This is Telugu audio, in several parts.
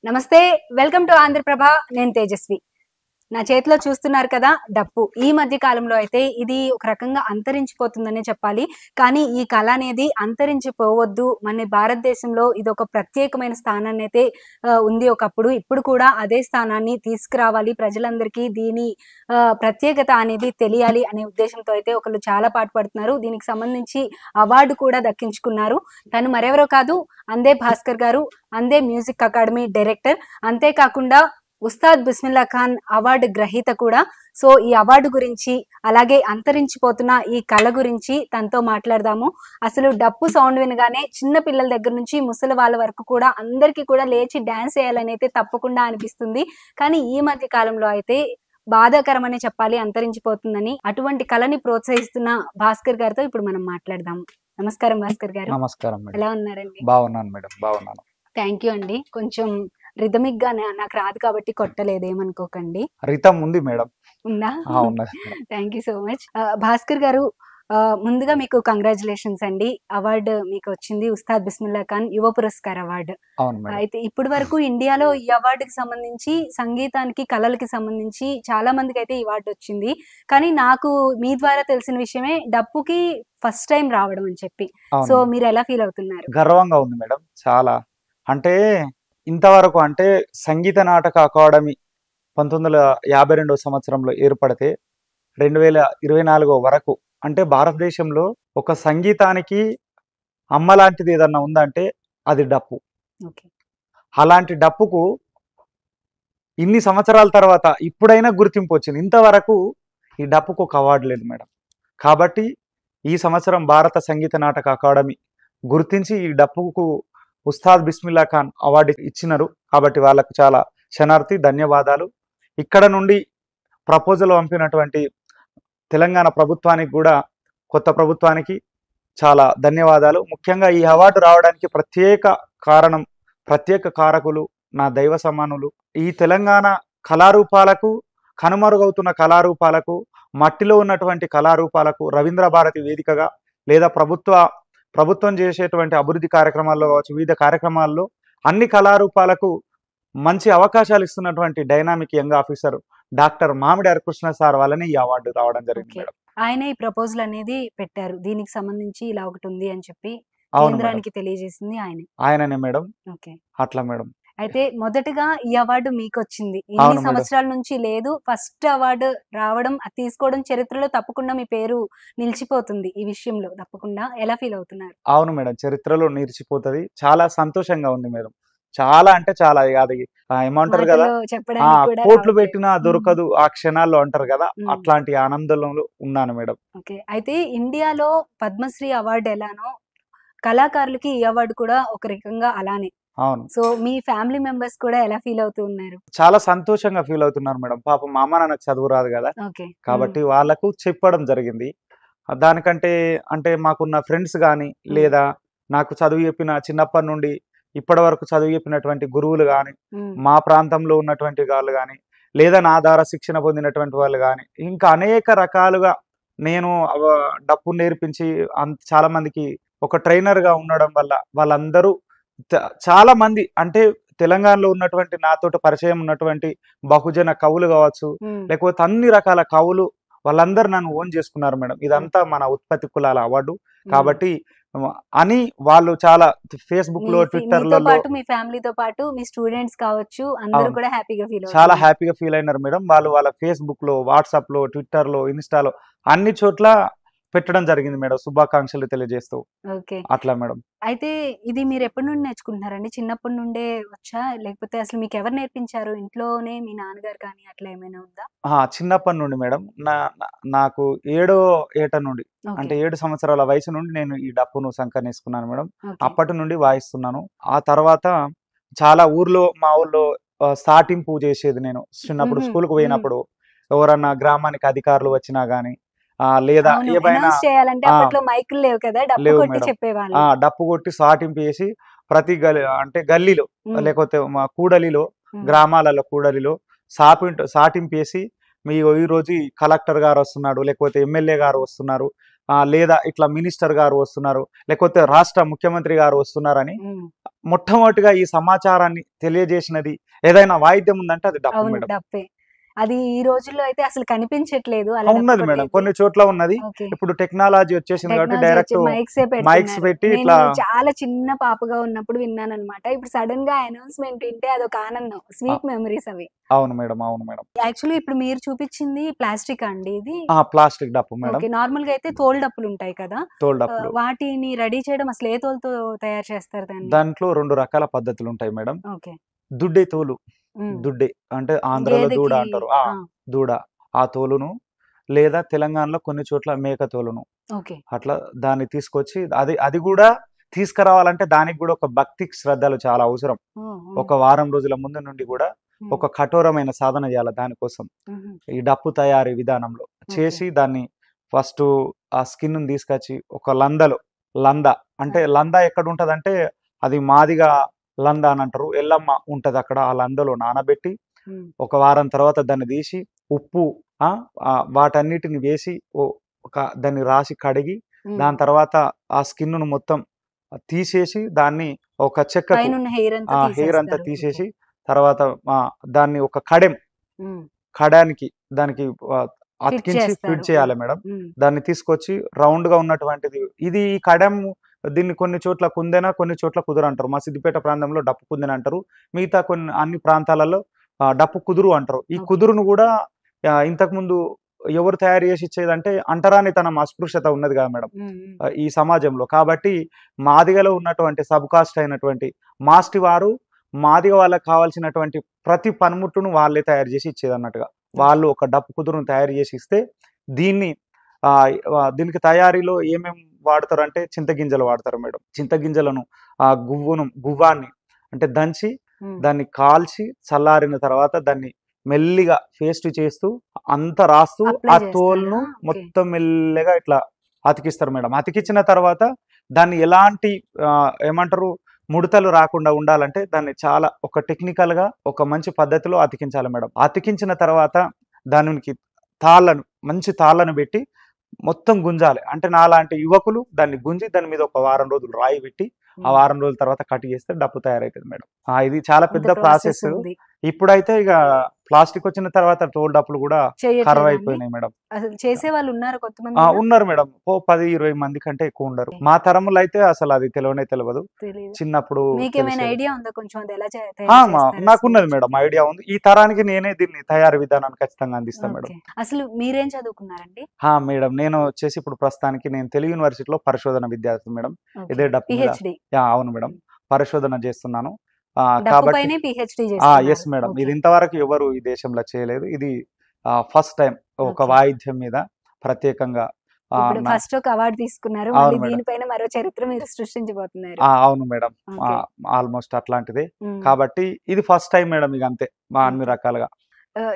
నమస్తే, వెల్కమ్ టు ఆంధ్రప్రభ. నేను తేజస్వి. నా చేతిలో చూస్తున్నారు కదా డప్పు. ఈ మధ్య కాలంలో అయితే ఇది ఒక రకంగా అంతరించిపోతుందనే చెప్పాలి. కానీ ఈ కళ అనేది అంతరించిపోవద్దు. మన భారతదేశంలో ఇది ఒక ప్రత్యేకమైన స్థానాన్ని అయితే ఉంది ఒకప్పుడు. ఇప్పుడు కూడా అదే స్థానాన్ని తీసుకురావాలి. ప్రజలందరికీ దీని ప్రత్యేకత అనేది తెలియాలి అనే ఉద్దేశంతో అయితే ఒకళ్ళు చాలా పాటుపడుతున్నారు. దీనికి సంబంధించి అవార్డు కూడా దక్కించుకున్నారు. తను మరెవరో కాదు, అందే భాస్కర్ గారు. అందే మ్యూజిక్ అకాడమీ డైరెక్టర్. అంతేకాకుండా ఉస్తాద్ బిస్మిల్లా ఖాన్ అవార్డు గ్రహీత కూడా. సో ఈ అవార్డు గురించి, అలాగే అంతరించిపోతున్న ఈ కళ గురించి తనతో మాట్లాడదాము. అసలు డప్పు సౌండ్ వినగానే చిన్న పిల్లల దగ్గర నుంచి ముసలి వాళ్ళ వరకు కూడా అందరికీ కూడా లేచి డాన్స్ చేయాలని అయితే తప్పకుండా అనిపిస్తుంది. కానీ ఈ మధ్య కాలంలో అయితే బాధాకరమనే చెప్పాలి, అంతరించిపోతుందని. అటువంటి కళని ప్రోత్సహిస్తున్న భాస్కర్ గారితో ఇప్పుడు మనం మాట్లాడదాము. నమస్కారం భాస్కర్ గారు. నమస్కారం మేడం. ఎలా ఉన్నారండి? బాగున్నాను మేడం, బాగున్నాను. థ్యాంక్ యూ అండి. కొంచెం రిథమిక్ గానే, నాకు రాదు కాబట్టి కొట్టలేదు, ఏమనుకోకండి. రితం ఉంది మేడం. ఉందా? ఉన్నది. Thank you so much. Bhaskar గారు, ముందుగా మీకు కంగ్రాచులేషన్స్ అండి. అవార్డు మీకు వచ్చింది, ఉస్తాద్ బిస్మిల్లా ఖాన్ యువ పురస్కార్ అవార్డు. అయితే ఇప్పటి వరకు ఇండియాలో ఈ అవార్డుకి సంబంధించి, సంగీతానికి, కళలకి సంబంధించి చాలా మందికి అయితే ఈ అవార్డు వచ్చింది. కానీ నాకు మీ ద్వారా తెలిసిన విషయమే డప్పుకి ఫస్ట్ టైం రావడం అని చెప్పి. సో మీరు ఎలా ఫీల్ అవుతున్నారు? గర్వంగా ఉంది మేడం చాలా. అంటే ఇంతవరకు అంటే సంగీత నాటక అకాడమీ 1952 సంవత్సరంలో ఏర్పడితే 2024 వరకు అంటే భారతదేశంలో ఒక సంగీతానికి అమ్మ లాంటిది ఏదన్నా ఉందంటే అది డప్పు. అలాంటి డప్పుకు ఇన్ని సంవత్సరాల తర్వాత ఇప్పుడైనా గుర్తింపు వచ్చింది. ఇంతవరకు ఈ డప్పుకు ఒక అవార్డు లేదు మేడం. కాబట్టి ఈ సంవత్సరం భారత సంగీత నాటక అకాడమీ గుర్తించి ఈ డప్పుకు ఉస్తాద్ బిస్మిల్లా ఖాన్ అవార్డు ఇచ్చినారు. కాబట్టి వాళ్ళకు చాలా క్షణార్థి ధన్యవాదాలు. ఇక్కడ నుండి ప్రపోజల్ పంపినటువంటి తెలంగాణ ప్రభుత్వానికి కూడా, కొత్త ప్రభుత్వానికి చాలా ధన్యవాదాలు. ముఖ్యంగా ఈ అవార్డు రావడానికి ప్రత్యేక కారకులు నా దైవ సమానులు. ఈ తెలంగాణ కళారూపాలకు, కనుమరుగవుతున్న కళారూపాలకు, మట్టిలో ఉన్నటువంటి కళారూపాలకు రవీంద్ర భారతి వేదికగా, లేదా ప్రభుత్వం చేసేటువంటి అభివృద్ధి కార్యక్రమాల్లో కావచ్చు, వివిధ కార్యక్రమాల్లో అన్ని కళారూపాలకు మంచి అవకాశాలు ఇస్తున్నటువంటి డైనామిక్ యంగ్ ఆఫీసర్ డాక్టర్ మామిడి హరికృష్ణ సార్ వల్లనే ఈ అవార్డు రావడం జరిగింది మేడం. ఆయన ఈ ప్రపోజల్ అనేది పెట్టారు, దీనికి సంబంధించి ఇలా ఒకటి ఉంది అని చెప్పి కేంద్రానికి తెలియజేసింది ఆయననే మేడం. ఓకే, అట్లా మేడం. అయితే మొదటగా ఈ అవార్డు మీకు వచ్చింది, ఇన్ని సంవత్సరాల నుంచి లేదు. ఫస్ట్ అవార్డు రావడం, తీసుకోవడం చరిత్రలో తప్పకుండా మీ పేరు నిలిచిపోతుంది. ఈ విషయంలో తప్పకుండా ఎలా ఫీల్ అవుతున్నారు? అవును మేడం, చరిత్రలో నిలిచిపోతుంది. చాలా సంతోషంగా ఉంది మేడం. చాలా అంటే చాలా. అది ఏమంటారు కదా, కోట్లు పెట్టినా దొరకదు ఆ క్షణాల్లో అంటారు కదా, అట్లాంటి ఆనందంలో ఉన్నాను మేడం. ఓకే, అయితే ఇండియాలో పద్మశ్రీ అవార్డు ఎలానో కళాకారులకి ఈ అవార్డు కూడా ఒక రకంగా అలానే. అవును. సో మీ ఫ్యామిలీ మెంబర్స్ కూడా ఎలా ఫీల్ అవుతున్నారు? చాలా సంతోషంగా ఫీల్ అవుతున్నారు మేడం. పాపం మా అమ్మ నాన్నకు చదువు రాదు కదా, కాబట్టి వాళ్ళకు చెప్పడం జరిగింది. దానికంటే అంటే మాకున్న ఫ్రెండ్స్ కానీ, లేదా నాకు చదువు చెప్పిన చిన్నప్పటి నుండి ఇప్పటి వరకు చదువు చెప్పినటువంటి గురువులు కానీ, మా ప్రాంతంలో ఉన్నటువంటి వాళ్ళు కానీ, లేదా నా ద్వారా శిక్షణ పొందినటువంటి వాళ్ళు కానీ, ఇంకా అనేక రకాలుగా నేను డప్పు నేర్పించి చాలా మందికి ఒక ట్రైనర్గా ఉండడం వల్ల వాళ్ళందరూ చాలా మంది, అంటే తెలంగాణలో ఉన్నటువంటి నాతోటి పరిచయం ఉన్నటువంటి బహుజన కవులు కావచ్చు, లేకపోతే అన్ని రకాల కవులు వాళ్ళందరూ నన్ను ఓన్ చేసుకున్నారు మేడం. ఇదంతా మన ఉత్పత్తి కులాల అవార్డు కాబట్టి అని వాళ్ళు చాలా ఫేస్బుక్ లో, ట్విట్టర్ లో, మీ ఫ్యామిలీతో పాటు మీ స్టూడెంట్స్ కావచ్చు, అందరూ కూడా చాలా హ్యాపీగా ఫీల్ అయినారు మేడం. వాళ్ళు వాళ్ళ ఫేస్బుక్ లో, వాట్సాప్ లో, ట్విట్టర్ లో, ఇన్స్టాలో అన్ని చోట్ల పెట్టడం జరిగింది మేడం, శుభాకాంక్షలు తెలియజేస్తూ. అట్లా మేడం. అయితే ఇది మీరు ఎప్పటి నుండి నేర్చుకుంటున్నారండి? చిన్నప్పటి నుండే వచ్చా, లేకపోతే అసలు మీకు ఎవరు నేర్పించారు? ఇంట్లోనే మీ నాన్నగారు కానీ అట్లా ఏమైనా ఉందా? చిన్నప్పటి నుండి మేడం. నాకు 7వ ఏట నుండి, అంటే 7 సంవత్సరాల వయసు నుండి నేను ఈ డప్పును సంకనేసుకున్నాను మేడం. అప్పటి నుండి వాయిస్తున్నాను. ఆ తర్వాత చాలా మా ఊర్లో సాటింపు చేసేది. నేను చిన్నప్పుడు స్కూల్కి పోయినప్పుడు ఎవరన్నా గ్రామానికి అధికారులు వచ్చినా గానీ, లేదా ఏమైనా డప్పు కొట్టి సాటింపు చేసి ప్రతి గల్లీలో, లేకపోతే మా కూడలిలో, గ్రామాలలో కూడలిలో సాటింపు చేసి, మీ ఈ రోజు కలెక్టర్ గారు వస్తున్నాడు, లేకపోతే ఎమ్మెల్యే గారు వస్తున్నారు, లేదా ఇట్లా మినిస్టర్ గారు వస్తున్నారు, లేకపోతే రాష్ట్ర ముఖ్యమంత్రి గారు వస్తున్నారని మొట్టమొదటిగా ఈ సమాచారాన్ని తెలియజేసినది ఏదైనా వాయిద్యం ఉందంటే అది డప్పు అవును. మేడం. డప్పే. అది ఈ రోజుల్లో అయితే అసలు కనిపించట్లేదు అలా డప్పు ఉన్నది మేడం. కొట్టేది. కొన్ని చోట్ల ఉన్నది. ఓకే. ఇప్పుడు టెక్నాలజీ వచ్చేసింది కాబట్టి టెక్నాలజీ వచ్చి డైరెక్ట్ మైక్సే మైక్స్ పెడుతున్నారు. పెట్టి నేను ఇట్లా చాలా చిన్న పాపగా ఉన్నప్పుడు విన్నానన్నమాట. ఇప్పుడు సడెన్‌గా అనౌన్స్‌మెంట్ వింటే అదొక ఆనందం. ఆ! స్వీట్ మెమోరీస్ అవి. అవును మేడం. అవును మేడం. యాక్చువల్లీ ఇప్పుడు మీరు చూపించింది ప్లాస్టికా అండి ఇది? ప్లాస్టిక్ డప్పు మేడం. ఓకే. నార్మల్‌గా అయితే తోలు డప్పులుంటాయి కదా! తోలు డప్పులు. వాటిని రెడీ చేయడం అసలు ఏ తోలుతో తయారు చేస్తారు దాన్ని? దాంట్లో 2 రకాల పద్ధతులుంటాయి మేడం. ఓకే. దుడ్డే తోలు. హ్మ్. దుడ్డే అంటే ఆంధ్రాలో దూడ గేదెకి అంటారు. ఆ! దూడ. ఆ తోలును లేదా తెలంగాణలో కొన్ని చోట్ల మేక తోలును. ఓకే. అట్లా దాన్ని తీసుకొచ్చి అది అది గూడా తీసుకురావాలంటే దానికి గూడా ఒక భక్తి శ్రద్ధలు చాలా అవసరం. ఓహ్! హ్మ్. ఒక వారం రోజుల ముందు నుండి గూడా హ్మ్. ఒక కఠోరమైన సాధన జేయాల దానికోసం. హుహు. ఈ డప్పు తయారీ విధానంలో. ఓకే. చేసి దాన్ని ఫస్టు ఆ స్కిన్‌ని తీసుకొచ్చి ఒక లంద అంటే ఆ! లంద ఎక్కడుంటదంటే అది మాదిగ లంద అనంటారు. ఎల్లమ్మ ఉంటదక్కడ. ఆ లందలో నానబెట్టి హ్మ్. ఒక వారం తర్వాత దాన్ని తీసి ఉప్పు ఆ! వాటన్నిటిని వేసి దాన్ని రాసి కడిగి హ్మ్. దాని తర్వాత ఆ స్కిన్‌ను మొత్తం తీసేసి దాన్ని ఒక చెక్కకు పైనున్న హెయిర్ అంతా హెయిర్ అంతా తీసేస్తారు. ఓకే. తీసేసి తర్వాత దాన్ని ఒక కడెం హ్మ్. కడానికి దానికి ఫిట్ అతికించి చేస్తారు. ఫిట్ చేయాలి మేడం. హ్మ్. దాన్ని తీసుకొచ్చి రౌండ్‌గా ఉన్నటువంటిది ఇది ఈ కడెం దీన్ని కొన్ని చోట్ల కుందెన, కొన్ని చోట్ల కుదురు అంటారు. మా సిద్దిపేట ప్రాంతంలో డప్పు కుందెన అంటారు. మిగతా అన్ని ప్రాంతాలలో డప్పు కుదురు అంటారు. ఈ ఓకే. కుదురును గూడా ఇంతకుముందు ఎవరు తయారు చేసి ఇచ్చేదంటే అంటరానితనం, అస్పృశ్యత ఉన్నది కదా మేడం. హ్మ్. హ్మ్. ఈ సమాజంలో. కాబట్టి మాదిగలో ఉన్నటువంటి సబ్ కాస్ట్ అయినటువంటి మాస్టి వారు మాదిగ వాళ్ళకి కావాల్సినటువంటి ప్రతి పనిముట్టును వాళ్ళే తయారు చేసి ఇచ్చేదన్నట్టుగా. ఓకే. వాళ్ళు ఒక డప్పు కుదురును తయారు చేసి ఇస్తే దీన్ని ఆహ్, దీనికి తయారీలో ఏమేం వాడతారంటే చింతగింజలు వాడతారు మేడం. చింతగింజలను గువ్వాన్ని అంటే దంచి హ్మ్. దాన్ని కాల్చి చల్లారిన తర్వాత దాన్ని మెల్లిగా పేస్ట్ చేస్తూ అంతా రాస్తూ అప్లై ఆ చేస్తారా? తోలును ఓకే. మొత్తం మెల్లగా ఇట్లా అతికిస్తారు మేడం. అతికిచ్చిన తర్వాత దాన్ని ఎలాంటి ఏమంటారు ముడతలు రాకుండా ఉండాలంటే దాన్ని చాలా ఒక టెక్నికల్‌గా ఒక మంచి పద్ధతిలో అతికించాలి మేడం. అతికించిన తర్వాత దానికి మంచి తాళ్ళను పెట్టి మొత్తం గుంజాలి. అంటే నాలాంటి యువకులు దాన్ని గుంజి దాని మీద ఒక వారం రోజులు రాయి పెట్టి, ఆ హ్మ్. వారం రోజుల తర్వాత కట్ చేస్తే డప్పు తయారైతది మేడం. ఇది చాలా ఇంత పెద్ద ప్రాసెస్ ప్రాసెస్. ఉంది. ఇప్పుడైతే ఇగ ప్లాస్టిక్ వచ్చిన తర్వాత టోల్ డప్పులు గూడా చెయ్యట్లేదా అండి? కరువైపోయినాయి మేడం. అసలు చేసేవాళ్ళు ఉన్నారా కొంతమందైనా? ఉన్నారు మేడం. 10, 20 మంది కంటే ఎక్కువ ఉండరు. ఓకే. మా తరములో అయితే అసలు అది తెలవనే తెలవదు. తెలీదు. చిన్నప్పుడు మీకేమైనా తెలిసేది. ఐడియా ఉందా కొంచెం అది ఎలా తయారు చేస్తారసలు? నాకున్నది మేడం. ఐడియా ఉంది. ఈ తరానికి నేనే దీన్ని తయారీ విధానాన్ని ఖచ్చితంగా అందిస్తా మేడం. ఓకే. అసలు మీరేం చదువుకున్నారండి? మేడం. నేను వచ్చేసి ఇప్పుడు ప్రస్తుతానికి నేను తెలుగు యూనివర్సిటీలో పరిశోధన విద్యార్థి మేడం. ఓకే. ఇదే డప్పు మీద పీహెచ్‌డీ. అవును మేడం. పరిశోధన చేస్తున్నాను. డప్పు కాబట్టి పైనే పీహెచ్‌డీ చేస్తున్నారు. Yes madam. ఓకే. ఇది ఇంతవరకు ఎవరు ఈ దేశంలో చేయలేదు. ఇది ఫస్ట్ టైమ్ ఒక ఓకే. వాయిద్యం మీద ప్రత్యేకంగా ఇప్పుడు నా ఫస్ట్ ఒక అవార్డ్ తీసుకున్నారు. మళ్ళీ అవును మేడం. దీనిపైన మరో చరిత్ర మీరు సృష్టించబోతున్నారు. అవును మేడం. ఓకే. ఆల్‌మోస్ట్ అట్లాంటిదే. హ్మ్. కాబట్టి ఇది ఫస్ట్ టైమ్ మేడం ఇగ అంతే. అన్ని ఓకే. రకాలుగా.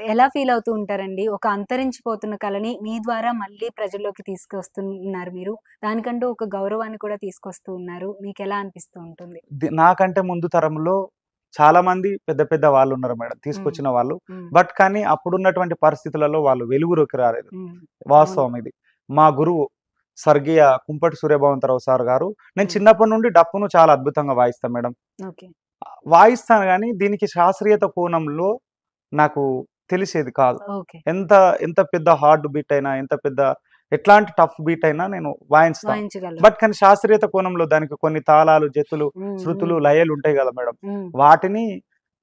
ఎలా ఫీల్ అవుతూ ఉంటారండి? ఒక అంతరించిపోతున్న కళని మీ ద్వారా మళ్ళీ ప్రజల్లోకి తీసుకొస్తున్నారు మీరు. దానికంటూ ఒక గౌరవాన్ని కూడా తీసుకొస్తూ ఉన్నారు. మీకెలా అనిపిస్తూ ఉంటుంది? నాకంటే ముందు తరంలో చాలామంది పెద్ద పెద్ద వాళ్ళున్నారు మేడం. హ్మ్. తీసుకొచ్చిన వాళ్ళు. హ్మ్. కానీ అప్పుడున్నటువంటి పరిస్థితులలో వాళ్ళు వెలుగులోకి రాలేదు. హ్మ్. అవును. వాస్తవం ఇది. మా గురువు స్వర్గీయ కుంపటి సూర్యభగవంతరావు సార్ గారు నేను హ్మ్. చిన్నప్పటి నుండి డప్పును చాలా అద్భుతంగా వాయిస్తా మేడం. ఓకే. వాయిస్తాను గానీ దీనికి శాస్త్రీయత కోణంలో నాకు తెలిసేది కాదు. ఓకే. ఎంత ఎంత పెద్ద హార్డ్ బీట్ అయినా, ఎంత పెద్ద ఎట్లాంటి టఫ్ బీట్ అయినా నేను వాయిస్తా. వాయించగలరు. కానీ శాస్త్రీయత కోణంలో దానికి కొన్ని తాళాలు, జతులు, హ్మ్. శృతులు, హ్మ్. లయలు ఉంటాయి గదా మేడం. హ్మ్. వాటిని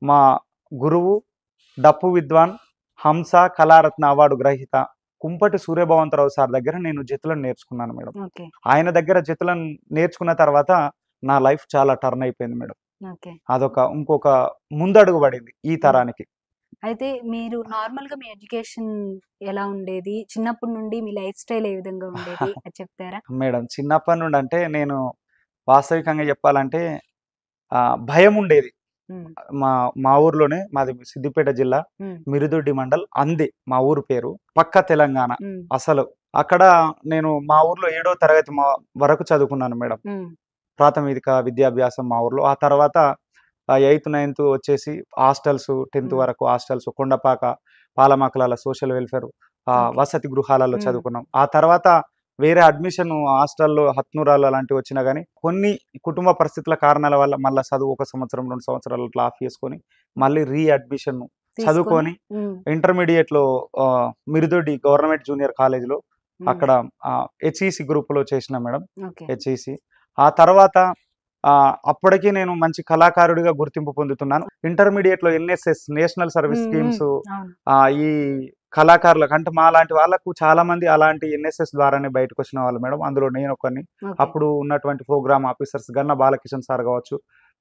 మా గురువు, డప్పు విద్వాన్, హంస కళారత్న అవార్డు గ్రహీత కుంపటి సూర్యభగవంతరావు సార్ దగ్గర నేను జతులను నేర్చుకున్నాను మేడం. ఓకే. ఆయన దగ్గర జతులను నేర్చుకున్న తర్వాత నా లైఫ్ చాలా టర్న్ అయిపోయింది మేడం. ఓకే. ఇంకొక ముందడుగు పడింది ఈ హ్మ్. తరానికి. అయితే మీరు నార్మల్‌గా మీ ఎడ్యుకేషన్ ఎలా ఉండేది? చిన్నప్పటి నుండి మీ లైఫ్ స్టైల్ ఏ విధంగా ఉండేది? అది చెప్తారా? మేడం చిన్నప్పటి నుండి అంటే నేను వాస్తవికంగా చెప్పాలంటే భయముండేది. హ్మ్. మా మా ఊర్లోనే మాది సిద్దిపేట జిల్లా హ్మ్. మిరుదొడ్డి మండల్ అందే మా ఊరు పేరు. పక్క తెలంగాణ హ్మ్. అసలు. అక్కడ నేను మా ఊర్లో 7వ తరగతి వరకు చదువుకున్నాను మేడం. హ్మ్. ప్రాథమిక విద్యాభ్యాసం మా ఊర్లో. ఆ తర్వాత 8, 9 వచ్చేసి హాస్టల్స్ 10థ్ హ్మ్. వరకు హాస్టల్స్ కొండపాక, పాలమాకలాల సోషల్ వెల్‌ఫేర్ ఓకే. వసతి గృహాలలో హ్మ్. చదువుకున్నాం. ఆ తర్వాత వేరే అడ్మిషన్ హాస్టల్లో హత్నూరాలు అలాంటివి వచ్చినా కానీ కొన్ని కుటుంబ పరిస్థితుల కారణాల వల్ల మళ్ళీ చదువు 1 సంవత్సరం 2 సంవత్సరాలు అట్లా ఆఫ్ చేసుకొని మళ్ళీ అడ్మిషన్ చదువుకొని ఇంటర్మీడియట్లో మిరుదొడ్డి గవర్నమెంట్ జూనియర్ కాలేజ్లో అక్కడ హెచ్ఈసి గ్రూప్లో చేసిన మేడం, హెచ్ఈసి. ఆ తర్వాత అప్పటికి నేను మంచి కళాకారుడిగా గుర్తింపు పొందుతున్నాను. ఇంటర్మీడియట్లో ఎన్ఎస్ఎస్ నేషనల్ సర్వీస్ స్కీమ్స్ ఈ కళాకారులకు అంటే మా లాంటి వాళ్ళకు చాలా మంది అలాంటి ఎన్ఎస్ఎస్ ద్వారానే బయటకు వచ్చిన వాళ్ళు మేడం. అందులో నేను ఒకరిని. అప్పుడు ఉన్నటువంటి ప్రోగ్రామ్ ఆఫీసర్స్ గన్న బాలకిషన్ సార్ కావచ్చు,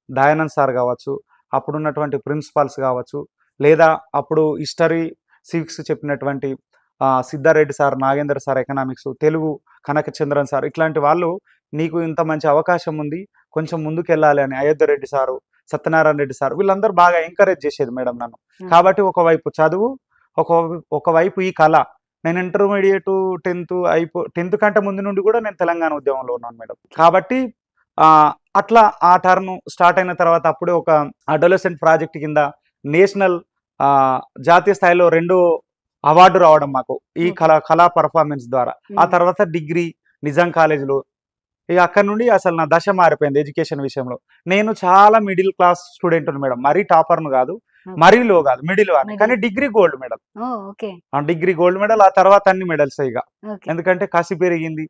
దయానంద్ సార్ కావచ్చు, అప్పుడు ఉన్నటువంటి ప్రిన్సిపాల్స్ కావచ్చు, లేదా అప్పుడు హిస్టరీ సివిక్స్ చెప్పినటువంటి Siddareddy sir, Nagender sir economics, Telugu Kanakachandran sir, ఇట్లాంటి వాళ్ళు నీకు ఇంత మంచి అవకాశం ఉంది కొంచెం ముందుకు వెళ్ళాలి అని అయోధ్య రెడ్డి సారు, సత్యనారాయణ రెడ్డి సార్ వీళ్ళందరూ బాగా ఎంకరేజ్ చేసేది మేడం నన్ను. కాబట్టి ఒకవైపు చదువు, ఒకవైపు ఈ కళ. నేను ఇంటర్మీడియట్ 10th కంటే ముందు నుండి కూడా నేను తెలంగాణ ఉద్యమంలో ఉన్నాను మేడం. కాబట్టి అట్లా ఆ టర్న్ స్టార్ట్ అయిన తర్వాత అప్పుడే ఒక అడోలసెంట్ ప్రాజెక్ట్ కింద నేషనల్ జాతీయ స్థాయిలో 2 అవార్డు రావడం మాకు ఈ కళా పర్ఫార్మెన్స్ ద్వారా. ఆ తర్వాత డిగ్రీ నిజాం కాలేజీలో. ఇక అక్కడ నుండి అసలు నా దశ మారిపోయింది ఎడ్యుకేషన్ విషయంలో. నేను చాలా మిడిల్ క్లాస్ స్టూడెంట్ మేడం, మరీ టాపర్ను కాదు, మరీ లో కాదు, మిడిల్ అని. కానీ degree gold medal, degree gold medal. ఆ తర్వాత అన్ని మెడల్స్ ఇక, ఎందుకంటే కసి పెరిగింది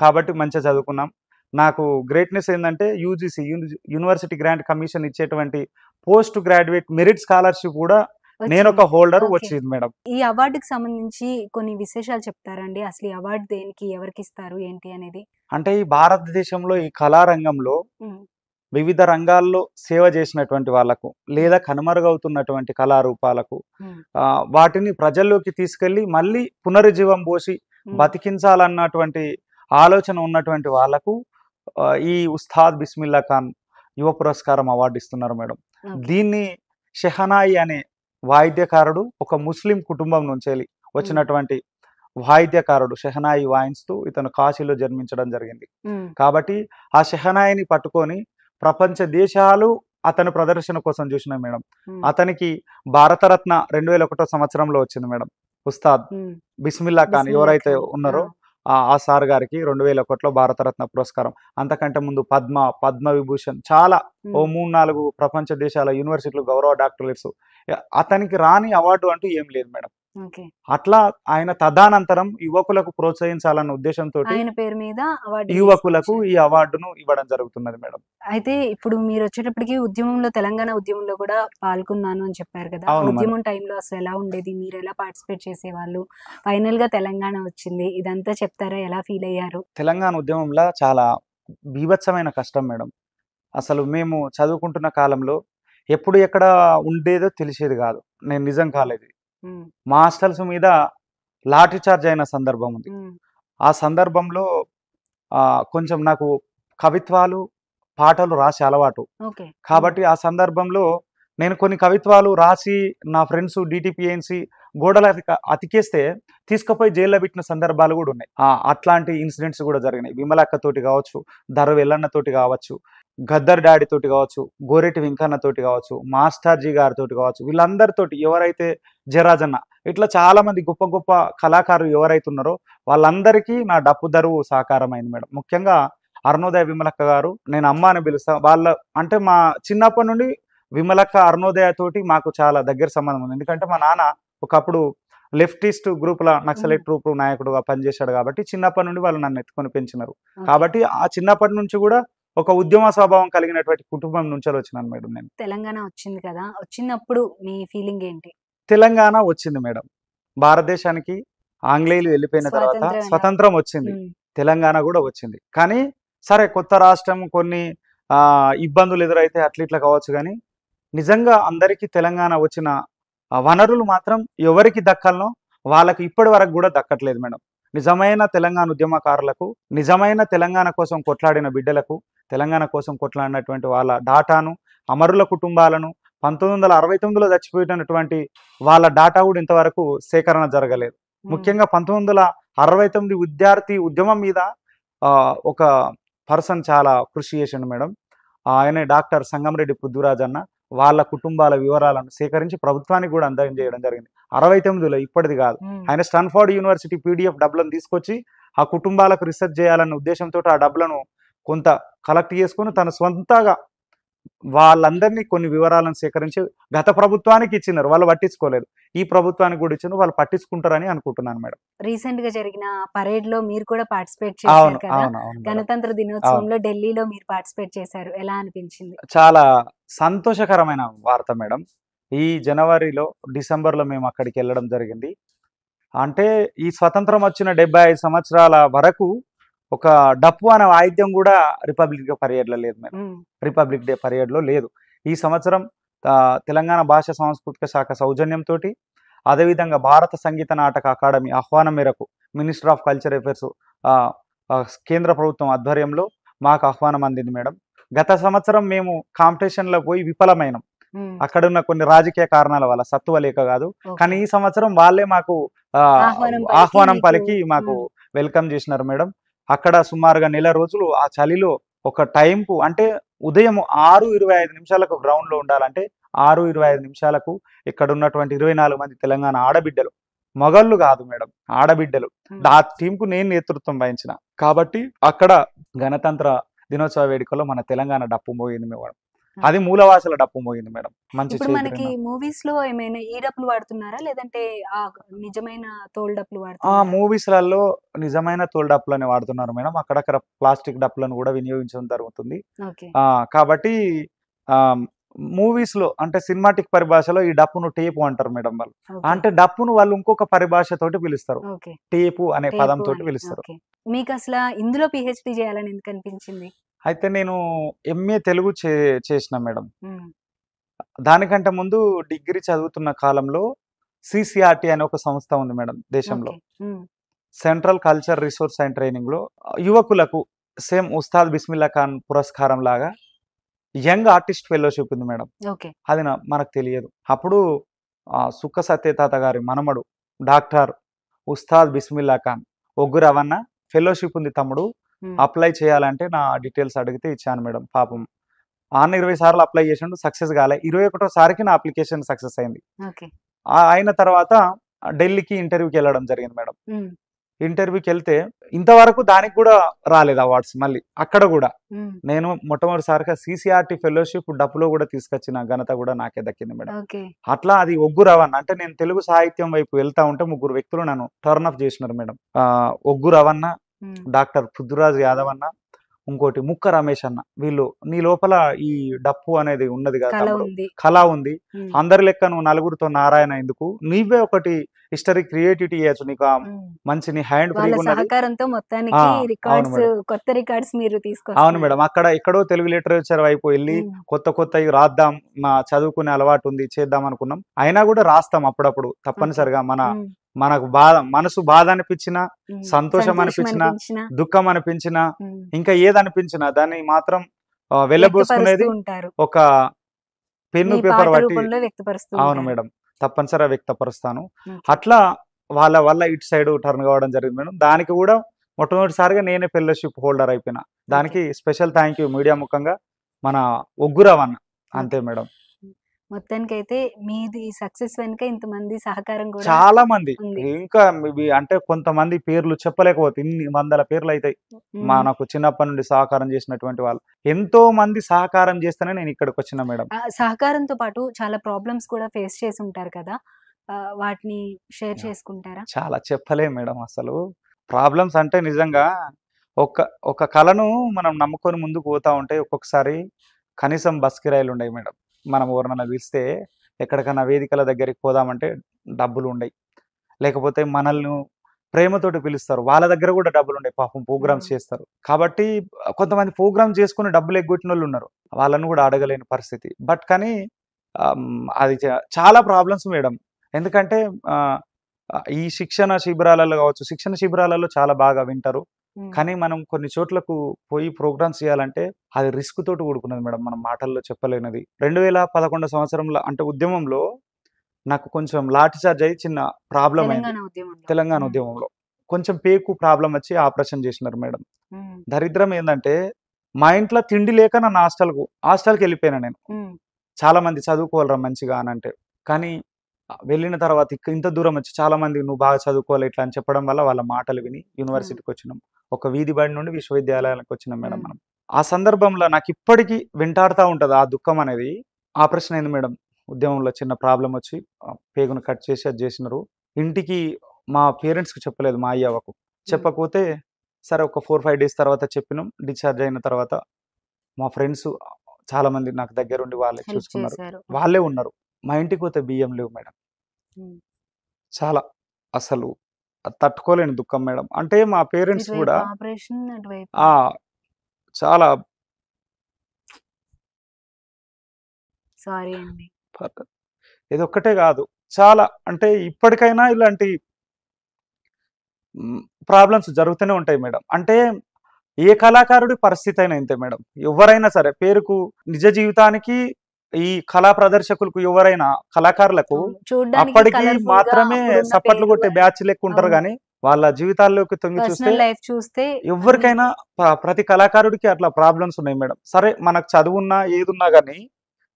కాబట్టి మంచిగా చదువుకున్నాం. నాకు గ్రేట్నెస్ ఏంటంటే యూజీసీ యూనివర్సిటీ గ్రాంట్ కమిషన్ ఇచ్చేటువంటి పోస్ట్ గ్రాడ్యుయేట్ మెరిట్ స్కాలర్షిప్ కూడా నేను ఒక హోల్డర్ వచ్చింది మేడం. ఈ అవార్డుకి సంబంధించి కొన్ని విశేషాలు చెప్తారండి? అసలు ఈ అవార్డు దేనికి, ఎవరికి ఇస్తారు, ఏంటి అనేది? అంటే ఈ భారతదేశంలో ఈ కళారంగంలో వివిధ రంగాల్లో సేవ చేసినటువంటి వాళ్ళకు, లేదా కనుమరుగవుతున్నటువంటి కళారూపాలకు వాటిని ప్రజల్లోకి తీసుకెళ్లి మళ్ళీ పునరుజ్జీవం పోసి బతికించాలన్నటువంటి ఆలోచన ఉన్నటువంటి వాళ్ళకు ఈ ఉస్తాద్ బిస్మిల్లా ఖాన్ యువ పురస్కారం అవార్డు ఇస్తున్నారు మేడం. దీన్ని షెహనాయి అనే వాయిద్యకారుడు, ఒక ముస్లిం కుటుంబం నుంచి వచ్చినటువంటి వాయిద్యకారుడు షెహనాయి వాయిస్తూ ఇతను కాశీలో జన్మించడం జరిగింది. కాబట్టి ఆ షెహనాయిని పట్టుకొని ప్రపంచ దేశాలు అతని ప్రదర్శన కోసం చూసినాయి మేడం. అతనికి భారతరత్న 2001 సంవత్సరంలో వచ్చింది మేడం. ఉస్తాద్ బిస్మిల్లా ఖాన్ ఎవరైతే ఉన్నారో ఆ సార్ గారికి 2001లో భారతరత్న పురస్కారం. అంతకంటే ముందు పద్మవిభూషణ్, చాలా 3-4 ప్రపంచ దేశాల యూనివర్సిటీలు గౌరవ డాక్టరేట్స్. అతనికి రాని అవార్డు అంటూ ఏం లేదు మేడం. అట్లా ఆయన తదనంతరం యువకులకు ప్రోత్సహించాలన్న ఉద్దేశంతో పేరు మీద యువకులకు ఈ అవార్డును ఇవ్వడం జరుగుతున్నది మేడం. అయితే ఇప్పుడు మీరు వచ్చేటప్పటికి ఉద్యమంలో, తెలంగాణ ఉద్యమంలో కూడా పాల్గొన్నాను అని చెప్పారు కదా. ఉద్యమం టైంలో అసలు ఎలా ఉండేది, మీరు ఎలా పార్టిసిపేట్ చేసేవాళ్ళు, ఫైనల్ గా తెలంగాణ వచ్చింది, ఇదంతా చెప్తారా? ఎలా ఫీల్ అయ్యారు? తెలంగాణ ఉద్యమంలో చాలా బీభత్సమైన కష్టం మేడం. అసలు మేము చదువుకుంటున్న కాలంలో ఎప్పుడు ఎక్కడ ఉండేదో తెలిసేది కాదు. నేను నిజం కాలేదు, మా హాస్టల్స్ మీద లాఠీ చార్జ్ అయిన సందర్భం ఉంది. ఆ సందర్భంలో కొంచెం నాకు కవిత్వాలు, పాటలు రాసే అలవాటు. కాబట్టి ఆ సందర్భంలో నేను కొన్ని కవిత్వాలు రాసి నా ఫ్రెండ్స్ డిటిపిఎన్సి గోడలు అతికేస్తే తీసుకుపోయి జైల్లో పెట్టిన సందర్భాలు కూడా ఉన్నాయి. అట్లాంటి ఇన్సిడెంట్స్ కూడా జరిగినాయి. విమలక్క తోటి కావచ్చు, దర్వ ఎల్లన్న తోటి కావచ్చు, గద్దర్ డాడీ తోటి కావచ్చు, గోరెటి వెంకన్న తోటి కావచ్చు, మాస్టర్జీ గారితో కావచ్చు, వీళ్ళందరితోటి, ఎవరైతే జరాజన్న, ఇట్లా చాలా మంది గొప్ప గొప్ప కళాకారులు ఎవరైతే ఉన్నారో వాళ్ళందరికీ నా డప్పు దరువు సహకారమైంది మేడం. ముఖ్యంగా అరుణోదయ విమలక్క గారు, నేను అమ్మ అని పిలుస్తా. వాళ్ళ అంటే మా చిన్నప్పటి నుండి విమలక్క, అరుణోదయ తోటి మాకు చాలా దగ్గర సంబంధం ఉంది. ఎందుకంటే మా నాన్న ఒకప్పుడు లెఫ్టిస్ట్ గ్రూపుల నక్సలైట్ గ్రూప్ నాయకుడుగా పనిచేశాడు. కాబట్టి చిన్నప్పటి నుండి వాళ్ళు నన్ను ఎత్తుకొని పెంచినారు. కాబట్టి ఆ చిన్నప్పటి నుంచి కూడా ఒక ఉద్యమ స్వభావం కలిగినటువంటి కుటుంబం నుంచి వచ్చినాను మేడం. నేను తెలంగాణ వచ్చింది కదా, వచ్చినప్పుడు మీ ఫీలింగ్ ఏంటి? తెలంగాణ వచ్చింది మేడం, భారతదేశానికి ఆంగ్లేయులు వెళ్ళిపోయిన తర్వాత స్వతంత్రం వచ్చింది, తెలంగాణ కూడా వచ్చింది. కానీ సరే, కొత్త రాష్ట్రం, కొన్ని ఇబ్బందులు ఎదురైతే అట్లా కావచ్చు, కానీ నిజంగా అందరికీ తెలంగాణ వచ్చిన వనరులు మాత్రం ఎవరికి దక్కాలనో వాళ్ళకి ఇప్పటి వరకు కూడా దక్కట్లేదు మేడం. నిజమైన తెలంగాణ ఉద్యమకారులకు, నిజమైన తెలంగాణ కోసం కొట్లాడిన బిడ్డలకు, తెలంగాణ కోసం కొట్లాడినటువంటి వాళ్ళ డాటాను, అమరుల కుటుంబాలను, 1969లో చచ్చిపోయినటువంటి వాళ్ళ డాటా కూడా ఇంతవరకు సేకరణ జరగలేదు. ముఖ్యంగా 1969 విద్యార్థి ఉద్యమం మీద ఒక పర్సన్ చాలా కృషి చేసిండు మేడం. ఆయన డాక్టర్ సంగంరెడ్డి పృథ్వీరాజ్ అన్న. వాళ్ళ కుటుంబాల వివరాలను సేకరించి ప్రభుత్వానికి కూడా అందజేయడం జరిగింది. 69లో, ఇప్పటిది కాదు. ఆయన స్టాన్ఫోర్డ్ యూనివర్సిటీ PDF డబ్బులను తీసుకొచ్చి ఆ కుటుంబాలకు రిసర్చ్ చేయాలన్న ఉద్దేశంతో ఆ డబ్బులను కొంత కలెక్ట్ చేసుకొని తన సొంతగా వాళ్ళందరినీ కొన్ని వివరాలను సేకరించి గత ప్రభుత్వానికి ఇచ్చినారు, వాళ్ళు పట్టించుకోలేదు. ఈ ప్రభుత్వానికి కూడా ఇచ్చినారు, వాళ్ళు పట్టించుకుంటారని అనుకుంటున్నాను మేడం. రీసెంట్ గా జరిగిన పరేడ్ లో మీరు కూడా పార్టిసిపేట్ అవును, చేశారు కదా, అవును, అవును మేడం. గణతంత్ర అవును, దినోత్సవంలో ఢిల్లీలో మీరు పార్టిసిపేట్ చేశారు, ఎలా అనిపించింది? చాలా సంతోషకరమైన వార్త మేడం. ఈ జనవరిలో, డిసెంబర్‌లో మేము అక్కడికి వెళ్ళడం జరిగింది. అంటే ఈ స్వతంత్రం వచ్చిన 75 సంవత్సరాల వరకు ఒక డప్పు అనే వాయిద్యం కూడా రిపబ్లిక్ డే పరేడ్‌లో లేదు మేడం. ఉమ్, రిపబ్లిక్ డే పరేడ్‌లో లేదు. ఈ సంవత్సరం తెలంగాణ భాష సాంస్కృతిక శాఖ సౌజన్యంతోటి, అదేవిధంగా భారత సంగీత నాటక అకాడమీ ఆహ్వానం మేరకు మినిస్టర్ ఆఫ్ కల్చర్ అఫైర్స్ ఆహ్, ఆహ్, కేంద్ర ప్రభుత్వం ఆధ్వర్యంలో మాకు ఆహ్వానం అందింది మేడం. గత సంవత్సరం మేము కాంపిటీషన్‌లో పోయి విఫలమైనాం. ఉమ్, అక్కడున్న కొన్ని రాజకీయ కారణాల వల్ల, సత్తువ లేక కాదు. కానీ ఓకే. ఈ సంవత్సరం వాళ్ళే మాకు ఆహ్వానం పలికి ఆహ్వానం మీకు పలికి మాకు ఉమ్, వెల్కమ్ చేసినారు మేడం. అక్కడ సుమారుగా నెల రోజులు ఆ చలిలో ఒక టైంకు అంటే ఉదయం 6:25 నిమిషాలకు గ్రౌండ్‌లో ఉండాలంటే 6:25 నిమిషాలకు ఇక్కడ ఉన్నటువంటి 24 మంది తెలంగాణ ఆడబిడ్డలు, మగళ్ళు కాదు మేడం, ఆడబిడ్డలు. ఉమ్, ఆ టీంకు నేను నేతృత్వం వహించిన. కాబట్టి అక్కడ గణతంత్ర దినోత్సవ వేడుకలో మన తెలంగాణ డప్పు మోగింది మేడం. అది ఓకే. మూలవాసల డప్పు మోగింది మేడం. మంచి ఇప్పుడు మనకి చేతిరిన మూవీస్ లో ఏమైనా ఈ డప్పులు వాడుతున్నారా, లేదంటే ఆ నిజమైన తోలు డప్పులు ఆ వాడుతున్నారా? మూవీస్‌లలో నిజమైన తోలు డప్పులని వాడుతున్నారు మేడం. అక్కడక్కడ ప్లాస్టిక్ డప్పులను కూడా వినియోగించడం జరుగుతుంది. ఓకే. కాబట్టి ఆహ్, మూవీస్‌లో అంటే సినిమాటిక్ పరిభాషలో ఈ డప్పును టేపు అంటారు మేడం వాళ్ళు. ఓకే. అంటే డప్పును వాళ్ళు ఇంకొక పరిభాషతోటి పిలుస్తారు. ఓకే. టేపు అనే టేపు పదంతోటి అని. పిలుస్తారు. ఓకే. మీకసల ఇందులో పీహెచ్‌డీ చేయాలని ఎందుకు అనిపించింది? అయితే నేను ఎంఏ తెలుగు చేసిన మేడం. హ్మ్. దానికంటే ముందు డిగ్రీ చదువుతున్న కాలంలో సీసీఆర్‌టీ అనే ఒక సంస్థ ఉంది మేడం దేశంలో. ఓకే. హ్మ్. సెంట్రల్ కల్చర్ రిసోర్స్ అండ్ ట్రైనింగ్‌లో యువకులకు సేమ్ ఉస్తాద్ బిస్మిల్లా ఖాన్ పురస్కారం లాగా యంగ్ ఆర్టిస్ట్ ఫెలోషిప్ ఉంది మేడం. ఓకే. అది మనకు తెలియదు. అప్పుడు సుక్క సత్యతాత గారి మనమడు డాక్టర్ ఉస్తాద్ బిస్మిల్లా ఖాన్, ఒగ్గు రవణ ఫెలోషిప్ ఉంది తమ్ముడు, హ్మ్. అప్లై చేయాలంటే నా డీటెయిల్స్ అడిగితే ఇచ్చాను మేడం. పాపం 20 సార్లు అప్లై చేసిండు, సక్సెస్ కాలే. 21వ సారికి నా అప్లికేషన్ సక్సెస్ అయింది. ఓకే. అయిన తర్వాత ఢిల్లీకి ఇంటర్వ్యూకి వెళ్ళడం జరిగింది మేడం. హ్మ్. ఇంటర్వ్యూకెళ్తే ఇంతవరకు దానికి కూడా రాలేదు అవార్డ్స్ మళ్ళీ. అక్కడ గూడా హ్మ్. నేను మొట్టమొదటిసారిగా సీసీఆర్‌టీ ఫెలోషిప్ డప్పులో గూడా తీసుకొచ్చిన ఘనత గూడా నాకే దక్కింది మేడం. ఓకే. అట్లా అది ఒగ్గు రవణ అంటే నేను తెలుగు సాహిత్యం వైపు వెళ్తా ఉంటే ముగ్గురు వ్యక్తులు నన్ను టర్న్ అప్ చేసినారు మేడం. ఒగ్గు రవణ, హ్మ్. డాక్టర్ పృథ్వీరాజ్ యాదవ్ అన్న, ఇంకోటి ముక్క రమేష్ అన్న. వీళ్ళు నీ లోపల ఈ డప్పు అనేది ఉన్నది కదా కళ తమ్ముడు, ఉంది. కళ ఉంది. హ్మ్. అందరి లెక్క నువ్వు నలుగురితో నారాయణ ఎందుకు? నీవే ఒకటి హిస్టరీ క్రియేటివిటీ చేయొచ్చు. నీకు హ్మ్. మంచి నీ హ్యాండ్ వాళ్ళ ఫ్రీగా ఉన్నది. సహకారంతో ఆ! మొత్తానికి అవును రికార్డ్స్, మేడం. కొత్త రికార్డ్స్ మీరు అవును తీసుకొస్తున్నారు. మేడం. అక్కడ ఎక్కడో తెలుగు లిటరేచర్ వైపు వెళ్లి హ్మ్. కొత్తయి రాద్దాం, చదువుకునే అలవాటు ఉంది, చేద్దాం అనుకున్నాం. అయినా కూడా రాస్తాం అప్పుడప్పుడు ఓకే. తప్పనిసరిగా. హ్మ్. మనకు మనసు బాధ అనిపించినా, హ్మ్. సంతోషం సంతోషం అనిపించినా, అనిపించినా దుఃఖం అనిపించినా, హ్మ్. ఇంకా ఏదనిపించినా దాన్ని మాత్రం వ్యక్తపరుస్తూ వెళ్లబోసుకునేది ఉంటారు. ఒక పెన్ను, మీ పేపర్ పాట పట్టి. రూపంలో వ్యక్తపరుస్తూ అవును ఉంటారు. మేడం. తప్పనిసరిగా వ్యక్తపరుస్తాను. ఓకే. అట్లా వాళ్ళ వల్ల ఇటు సైడ్ టర్న్ కావడం జరిగింది మేడం. దానికి కూడా మొట్టమొదటిసారిగా నేనే ఫెలోషిప్ హోల్డర్ అయిపోయినా. ఓకే. దానికి స్పెషల్ థాంక్ యూ మీడియా ముఖంగా మన ఒగ్గురవన్న. అంతే ఓకే. మేడం. హ్మ్. మొత్తానికైతే మీది సక్సెస్ వెనుక ఇంతమంది సహకారం కూడా చాలా మంది ఉంది. ఇంకా ఇవి అంటే కొంతమంది పేర్లు చెప్పలేకపోతే ఇన్ని వందల పేర్లయితాయి. హ్మ్. మనకు చిన్నప్పటి నుండి సహకారం చేసినటువంటి వాళ్ళు. ఎంతో మంది సహకారం చేస్తేనే నేను ఇక్కడికొచ్చిన మేడం. సహకారంతో పాటు చాలా ప్రాబ్లమ్స్ కూడా ఫేస్ చేసి ఉంటారు కదా! వాటిని షేర్ యాహ్! చేసుకుంటారా? చాలా చెప్పలేం మేడం అసలు. ప్రాబ్లమ్స్ అంటే నిజంగా ఒక ఒక కళను మనం నమ్ముకొని ముందుకు పోతా ఉంటే ఒక్కొక్కసారి కనీసం బస్ కిరాయిలుండయి మేడం. మనం ఎవరినైనా పిలిస్తే ఎక్కడికన్నా వేదికల దగ్గరికి పోదామంటే డబ్బులుండయి. లేకపోతే మనల్ని ప్రేమతోటి పిలుస్తారు. వాళ్ళ దగ్గర గూడా డబ్బులుండయి. పాపం హ్మ్. ప్రోగ్రామ్స్ చేస్తారు. కాబట్టి కొంతమంది ప్రోగ్రామ్స్ చేసుకొని డబ్బులు ఎగ్గొట్టినోళ్ళున్నారు. వాళ్ళని గూడా అడగలేని పరిస్థితి. కానీ అది చాలా ప్రాబ్లమ్స్ మేడం. ఎందుకంటే ఆహ్, ఈ శిక్షణ శిబిరాలలో గావచ్చు, శిక్షణ శిబిరాలలో చాలా బాగా వింటారు. హ్మ్. కానీ మనం కొన్ని చోట్లకు పోయి ప్రోగ్రామ్స్ చేయాలంటే అది రిస్క్ తోటి కూడుకున్నది మేడం. మనం మాటల్లో చెప్పలేనిది. 2011 సంవత్సరంలో అంటే ఉద్యమంలో నాకు కొంచెం లాఠీ చార్జ్ అయ్యి చిన్న ప్రాబ్లమ్ అయింది. తెలంగాణ ఉద్యమంలో. తెలంగాణ హ్మ్. ఉద్యమంలో. కొంచెం పేగు ప్రాబ్లమ్ వచ్చి ఆపరేషన్ చేసినారు మేడం. హ్మ్. దరిద్రం ఏందంటే మా ఇంట్లో తిండి లేక నన్ను హాస్టల్‌కెళ్ళిపోయాను నేను. హ్మ్. చాలా మంది చదువుకోవాలిరా మంచిగా అనంటే. కానీ వెళ్ళిన తర్వాత ఇంత దూరం వచ్చి చాలా మంది నువ్వు బాగా చదువుకోవాలి ఇట్లా అని చెప్పడం వల్ల వాళ్ళ మాటలు విని యూనివర్సిటీకి వచ్చినాం. ఒక వీధి బడి నుండి విశ్వవిద్యాలయాలకు వచ్చినాం మేడం హ్మ్. మనం. ఆ సందర్భంలో నాకు ఇప్పటికీ వెంటాడుతా ఉంటది ఆ దుఃఖం అనేది. ఆపరేషన్ అయింది మేడం. ఉద్యమంలో చిన్న ప్రాబ్లమ్ వచ్చి పేగును కట్ చేసి అది చేసినారు. ఇంటికి మా పేరెంట్స్‌కి చెప్పలేదు మా అయ్యవ్వకు. చెప్పకపోతే సరే ఒక 4, 5 డేస్ తర్వాత చెప్పినాం. డిశ్చార్జ్ అయిన తర్వాత మా ఫ్రెండ్స్ చాలా మంది నాకు దగ్గరుండి వాళ్ళే హెల్ప్ చూసుకున్నారు. చేశారు. వాళ్ళే ఉన్నారు. మా ఇంటికి పోతే బియ్యం లేవు మేడం. హ్మ్. చాలా అసలు తట్టుకోలేని దుఃఖం మేడం. అంటే మా పేరెంట్స్ ఇటువైపు గూడా ఆపరేషన్, అటువైపు ఆ! చాలా సారీ అండి. పర్లేదు. ఇదొక్కటే గాదు. చాలా అంటే ఇప్పటికైనా ఇలాంటి ప్రాబ్లమ్స్ జరుగుతూనే ఉంటాయి మేడం. అంటే ఏ కళాకారుడి పరిస్థితి అయినా ఇంతే మేడం. ఎవ్వరైనా సరే పేరుకు నిజ జీవితానికి ఈ కళా ప్రదర్శకులకు ఎవరైనా కళాకారులకు అవును. చూడ్డానికి అప్పటికి కలర్‌ఫుల్‌గా మాత్రమే అప్పుడున్న సప్పట్లు పేరు కొట్టే బ్యాచ్ లెక్కుంటారు అవును. గానీ, వాళ్ళ జీవితాల్లోకి తొంగి చూస్తే పర్సనల్ లైఫ్ చూస్తే అన్ని ఎవ్వరికైనా ప్రతి కళాకారుడికి అట్లా ప్రాబ్లమ్స్ ఉన్నాయి మేడం. సరే మనకు చదువున్నా, ఏదున్నా గానీ,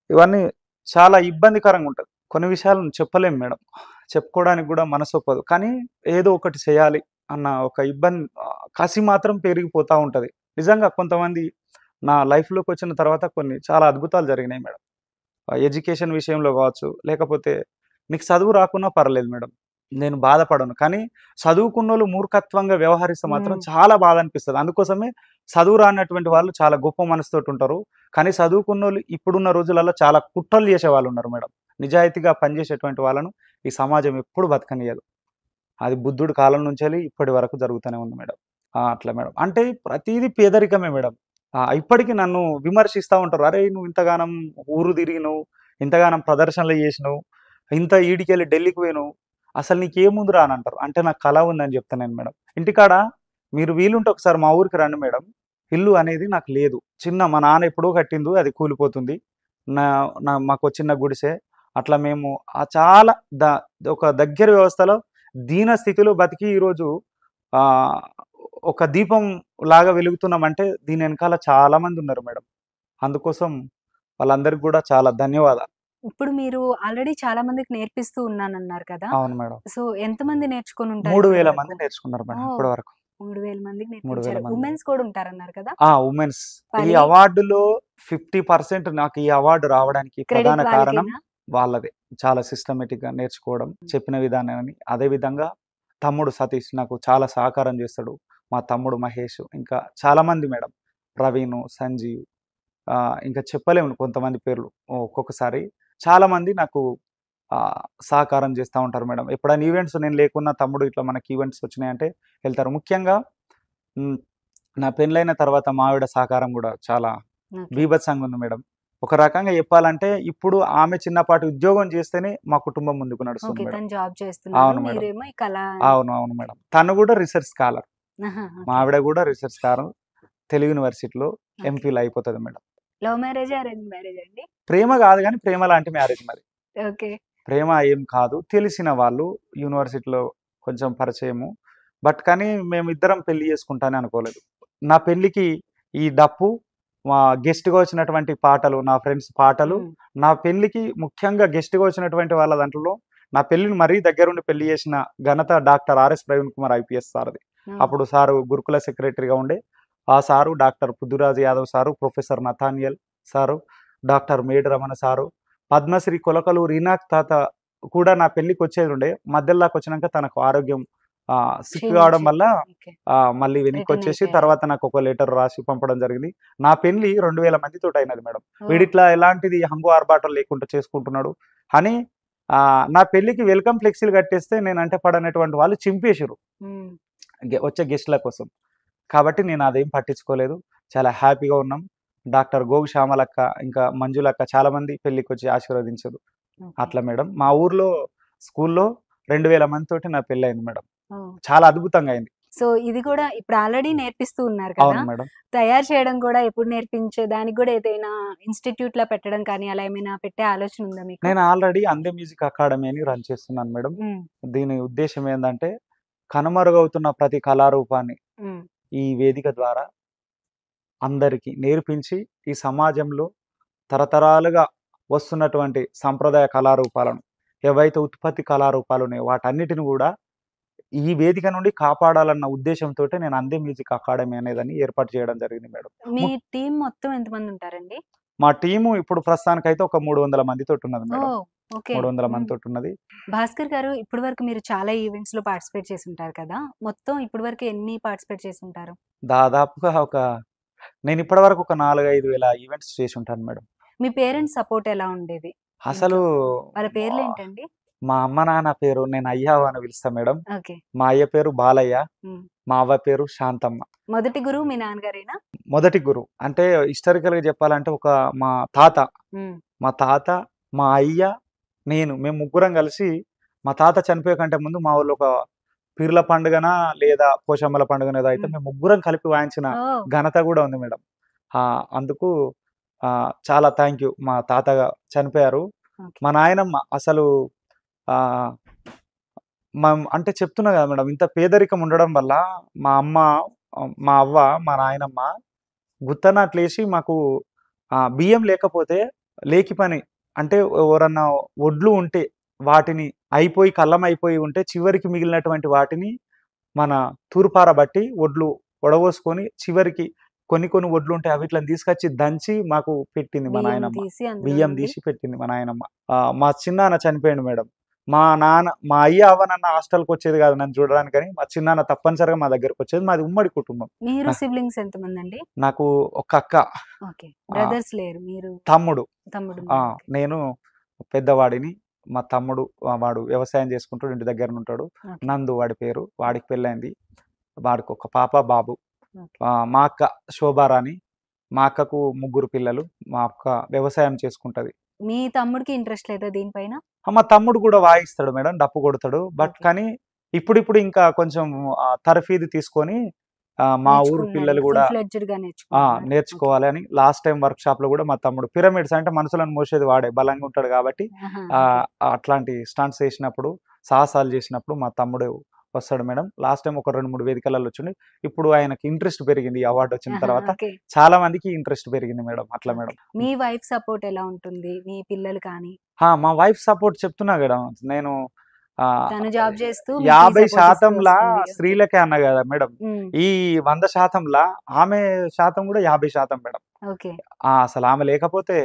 ఇవన్నీ చాలా ఇబ్బందికరంగా ఉంటది. కొన్ని విషయాలను చెప్పలేం మేడం. చెప్పుకోవడానికి గూడా మనసొప్పదు. కానీ ఏదో ఒకటి చేయాలి అన్న ఒక కసి మాత్రం పెరిగిపోతా ఉంటది. నిజంగా కొంతమంది నా లైఫ్‌లోకొచ్చిన తర్వాత కొన్ని చాలా అద్భుతాలు జరిగినాయి మేడం. ఎడ్యుకేషన్ విషయంలో గావచ్చు, లేకపోతే నీకు చదువు రాకున్నా పర్లేదు మేడం. నేను బాధపడను. కానీ చదువుకున్నోళ్ళు మూర్ఖత్వంగా వ్యవహరిస్తే మాత్రం హ్మ్. చాలా బాధనిపిస్తది. అందుకోసమే చదువు రానటువంటి వాళ్ళు చాలా గొప్ప మనసుతోటుంటారు. కానీ చదువుకున్నోళ్ళు ఇప్పుడున్న రోజులలో చాలా కుట్రలు చేసేవాళ్ళున్నారు మేడం. నిజాయితీగా పనిచేసేటువంటి వాళ్ళను ఈ సమాజం ఎప్పుడు బతకనియ్యదు. అది బుద్ధుడి కాలం నుంచెల్లి ఇప్పటి వరకు జరుగుతూనే ఉంది మేడం. అట్లా మేడం. అంటే ప్రతీది పేదరికమే మేడం. ఇప్పటికి నన్ను విమర్శిస్తా ఉంటారు. "అరేయ్! నువ్వు ఇంతగానం ఊరు తిరిగినవు, ఇంతగానం ప్రదర్శనలు చేసినవు, ఇంత ఈడికెళ్ళి ఢిల్లీకి పోయినవు. అసలు నీకేముందిరా" అని అంటారు. అంటే నాకు కల ఉందని చెప్తా నేను మేడం. ఇంటికాడ మీరు వీలుంటే ఒకసారి మా ఊరికి రండి మేడం. ఇల్లు అనేది నాకు లేదు. మా నాన్న ఎప్పుడో కట్టింది అది కూలిపోతుంది. నా నా మాకో చిన్న గుడిసె. అట్లా మేము చాలా ద ఒక దగ్గర వ్యవస్థలో దీన స్థితిలో బతికి ఈరోజు ఆహ్, ఒక దీపం లాగా వెలుగుతున్నామంటే దీని ఎనకాల చాలా మందున్నారు మేడం. అందుకోసం వాళ్ళందరికి గూడా చాలా ధన్యవాదాలు. ఇప్పుడు మీరు ఆల్రెడీ చాలా మందికి నేర్పిస్తూ ఉన్నానన్నారు కదా! అవును మేడం. సో, ఎంతమంది నేర్చుకొనుంటారు ఇప్పటి 3000 వరకు? మంది నేర్చుకున్నారు మేడం ఓహ్! ఇప్పటి వరకు. 3000 మందికి 3000 నేర్పించారు. మంది. వుమెన్స్ కూడా ఉంటారన్నారు కదా! ఉమెన్స్. ఈ 10 అవార్డులో 50% నాకు ఈ అవార్డ్ రావడానికి ప్రధాన క్రెడిట్ కారణం వాళ్ళకేనా? వాళ్ళదే. చాలా సిస్టమాటిక్‌గా నేర్చుకోవడం, చెప్పిన విధానాన్ని. అదే విధంగా తమ్ముడు సతీష్ నాకు చాలా సహకారం చేస్తాడు. మా తమ్ముడు మహేష్, ఇంకా చాలామంది మేడం. ప్రవీణు, సంజీవ్, ఇంకా చెప్పలేము కొంతమంది పేర్లు. ఒక్కొక్కసారి చాలామంది నాకు సహకారం చేస్తా ఉంటారు మేడం. ఎప్పుడైనా ఈవెంట్స్ నేను లేకున్నా తమ్ముడు ఇట్లా మనకి ఈవెంట్స్ వచ్చినాయంటే వెళ్తారు. ముఖ్యంగా హ్మ్. నా పెళ్లైన తర్వాత మా ఆవిడ సహకారం గూడా చాలా ఓకే. బీభత్సంగా ఉంది మేడం. ఒక రకంగా చెప్పాలంటే ఇప్పుడు ఆమె చిన్నపాటి ఉద్యోగం చేస్తేనే మా కుటుంబం ముందుకు నడుస్తుంది ఓకే. మేడం. తను జాబ్ చేస్తున్నారు. అవును మేడం. మీరేమో ఈ కళ అవును. అవును మేడం. తను గూడా రిసెర్చ్ స్కాలర్. ఆహా! మా ఓకే. ఆవిడ గూడా రిసెర్చ్ స్కాలర్. తెలుగు యూనివర్సిటీలో ఓకే. ఎంఫిల్ అయిపోతది మేడం. లవ్ మ్యారేజా? అరేంజ్ మ్యారేజా అండి? ప్రేమ గాదు గానీ ప్రేమ లాంటి మ్యారేజ్ మరి. ఓకే. ప్రేమ ఏం కాదు. తెలిసిన వాళ్ళు యూనివర్సిటీలో కొంచెం పరిచయము. కానీ మేమిద్దరం పెళ్లి చేసుకుంటానే అనుకోలేదు. నా పెళ్ళికి ఈ డప్పు, గెస్ట్‌గా వచ్చినటువంటి పాటలు, నా ఫ్రెండ్స్ పాటలు, హ్మ్. నా పెళ్ళికి ముఖ్యంగా గెస్ట్‌గా వచ్చినటువంటి వాళ్ళ దాంట్లో నా పెళ్ళిని మరీ దగ్గరుండి పెళ్లి చేసిన ఘనత doctor RS Praveen Kumar IPS సార్‌ది. ఓహ్! అప్పుడు సారు గురుకుల సెక్రటరీగా ఉండే. ఆ sir, doctor Prithviraj Yadav sir, professor Nathaniel sir, doctor Medi Ramana sir, Padmashri Kolakaluri Enoch తాత కూడా నా పెళ్ళికొచ్చేదుండే. మధ్యలో దాకొచ్చినంక తనకు ఆరోగ్యం సిక్ కావడం క్షీణించి వల్ల ఓకే. మళ్ళీ రిటర్న్ వెనక్కొచ్చేసి అయిపోయారు. తర్వాత నాకొక లెటర్ రాసి పంపడం జరిగింది. నా పెళ్లి 2000 మందితోటయినది మేడం. ఓహ్! వీడిట్లా ఎలాంటిది హంగు ఆర్భాటం లేకుండా చేసుకుంటున్నాడు అని నా పెళ్ళికి వెల్కమ్ ఫ్లెక్సీలు కట్టేస్తే నేనంటే పడనటువంటి వాళ్ళు చింపేసిర్రు. హ్మ్. వచ్చే గెస్ట్‌ల కోసం. కాబట్టి నేను అదేం పట్టించుకోలేదు. చాలా హ్యాపీగా ఉన్నాం. డాక్టర్ గోగు శ్యామలక్క, ఇంకా మంజులక్క చాలామంది పెళ్ళికొచ్చి ఆశీర్వదించారు. ఓకే. అట్లా మేడం. మా ఊర్లో స్కూల్‌లో 2000 మందితోటి నా పెళ్లయింది మేడం. ఓహ్! చాలా అద్భుతంగా అయింది. సో, ఇది కూడా ఇప్పుడు ఆల్రెడీ నేర్పిస్తూ ఉన్నారు కదా! అవును మేడం. తయారు చేయడం కూడా ఎప్పుడు నేర్పించే దానికి కూడా ఏదైనా ఇన్‌స్టిట్యూట్‌లా పెట్టడం కానీ, అలా ఏమైనా పెట్టే ఆలోచన ఉందా మీకు? నేను ఆల్రెడీ అందే మ్యూజిక్ అకాడమీ అని రన్ చేస్తున్నాను మేడం. హ్మ్. దీని ఉద్దేశ్యం ఏందంటే, కనుమరుగవుతున్న ప్రతి కళారూపాన్ని హ్మ్. ఈ వేదిక ద్వారా అందరికి నేర్పించి, ఈ సమాజంలో తరతరాలుగా వస్తున్నటువంటి సంప్రదాయ కళారూపాలను ఏవైతే ఉత్పత్తి కళారూపాలు ఉన్నాయో వాటన్నిటిని కూడా ఈ వేదిక నుండి కాపాడాలన్న ఉద్దేశంతోటే నేను అందే మ్యూజిక్ అకాడమీ అనేదాన్ని ఏర్పాటు చేయడం జరిగింది మేడం. మీ టీమ్ మొత్తం ఎంతమంది ఉంటారండి? మా టీము ఇప్పుడు ప్రస్తుతానికైతే ఒక 300 మందితోటున్నది మేడం. ఓహ్! ఓకే. 300 హ్మ్. మందితోటున్నది. భాస్కర్ గారు, ఇప్పటి వరకు మీరు చాలా ఈవెంట్స్‌లో పార్టిసిపేట్ చేసుంటారు కదా! మొత్తం ఇప్పటి వరకు ఎన్ని పార్టిసిపేట్ చేసుంటారు? దాదాపుగా నేను ఇప్పటి వరకు ఒక 4, 5 వేల ఈవెంట్స్ చేసుంటాను మేడం. మీ పేరెంట్స్ సపోర్ట్ ఎలా ఉండేది అసలు ఇంట్లో? వాళ్ళ మా పేర్లేంటండి? మా అమ్మ, నాన్న పేరు నేను అయ్యావు అని పిలుస్తా మేడం. ఓకే. మా అయ్య పేరు బాలయ్య. హ్మ్. మా అవ్వ పేరు శాంతమ్మ. మొదటి గురువు మీ నాన్నగారేనా? మొదటి గురువు. అంటే హిస్టారికల్‌గా చెప్పాలంటే మా తాత, హ్మ్. మా తాత, మా అయ్య, మేము ముగ్గురం కలిసి మా తాత చనిపోయే కంటే ముందు మా ఊర్లో ఒక పీర్ల పండుగన లేదా పోచమ్మల పండుగన ఏదో అయితే హ్మ్. మేము ముగ్గురం కలిపి వాయించిన ఓహ్! ఘనత గూడా ఉంది మేడం. అందుకు చాలా థాంక్ యూ. మా తాత చనిపోయారు. ఓకే. మా నాయనమ్మ అసలు ఆహ్, అంటే చెప్తున్నా గదా మేడం. ఇంత పేదరికం ఉండడం వల్ల మా అమ్మ, మా అవ్వ, మా నాయనమ్మ గుత్తనాట్లేసి మాకు బియ్యం లేకపోతే లేకి పని అంటే ఎవరన్నా వడ్లు ఉంటే వాటిని అయిపోయి కల్లం అయిపోయి ఉంటే చివరికి మిగిలినటువంటి వాటిని మన తూర్పారబట్టి వడ్లు వడబోసుకొని చివరికి కొన్ని వడ్లుంటాయి అవిట్లని తీసుకొచ్చి దంచి మాకు పెట్టింది మా బియ్యం నాయనమ్మ. తీసి అందులో బియ్యం నుండి తీసి పెట్టింది మా నాయనమ్మ. మా చిన్నాన్న చనిపోయిండు మేడం. మా అయ్య, అవ్వ నన్ను హాస్టల్‌కొచ్చేది గాదు నన్ను చూడడానికని. మా చిన్నాన్న తప్పనిసరిగా మా దగ్గరకొచ్చేది. మాది ఉమ్మడి కుటుంబం. మీరు నా సిబ్లింగ్స్ ఎంతమందండి? నాకు ఒక అక్క, ఓకే. ఆహ్, బ్రదర్స్ లేరు. మీరు తమ్ముడు. ఆ! తమ్ముడున్నారు. ఓకే. నేను పెద్దవాడిని. మా తమ్ముడు వాడు వ్యవసాయం చేసుకుంటాడు. ఇంటి దగ్గరనే ఉంటాడు. ఓకే. నందు వాడి పేరు. వాడికి పెళ్లయింది. వాడికొక పాప, బాబు. ఓకే. మా అక్క శోభారాణి. మా అక్కకు ముగ్గురు పిల్లలు. మా అక్క వ్యవసాయం చేసుకుంటది. మీ తమ్ముడికి ఇంట్రెస్ట్ లేదా దీనిపైన? మా తమ్ముడు గూడా వాయిస్తాడు మేడం. డప్పు కొడతాడు. ఓకే. కానీ ఇప్పుడిప్పుడు ఇంకా కొంచెం తరఫీదు తీసుకొని మా ఊరు నేర్చుకుంటున్నారు. పిల్లలు ఇంకా ఫుల్ గూడా ఫ్లెడ్జ్డ్‌గా నేర్చుకుంటున్నారా? ఓకే. నేర్చుకోవాలి అని లాస్ట్ టైమ్ వర్క్‌షాప్‌లో గూడా మా తమ్ముడు పిరమిడ్స్ అంటే మనుషులను మోసేది వాడే బలంగా ఉంటాడు గాబట్టి ఆహా! ఓకే. అట్లాంటి స్టంట్స్ చేసినప్పుడు, సాహసాలు చేసినప్పుడు మా తమ్ముడు వస్తాడు మేడం. లాస్ట్ టైమ్ ఒక 2, 3 వేదికలలో వచ్చిండు. ఇప్పుడు ఆయనకి ఇంట్రెస్ట్ పెరిగింది. ఈ అవార్డ్ వచ్చిన ఆహా! తర్వాత ఓకే. చాలా మందికి ఇంట్రెస్ట్ పెరిగింది మేడం. అట్లా ఓకే. మేడం. మీ వైఫ్ సపోర్ట్ ఎలా ఉంటుంది? మీ పిల్లలు కానీ? మా వైఫ్ సపోర్ట్ చెప్తున్నా గదా! నేను ఆహ్, తను జాబ్ చేస్తూ మీకు ఈ సపోర్ట్ ఇస్తూ 50% వస్తుంది. ఓకే. స్త్రీలకే అన్నా గదా మేడం. హ్మ్. ఈ 100% ఆమె శాతం గూడా 50% మేడం. ఓకే. అసలు ఆమె లేకపోతే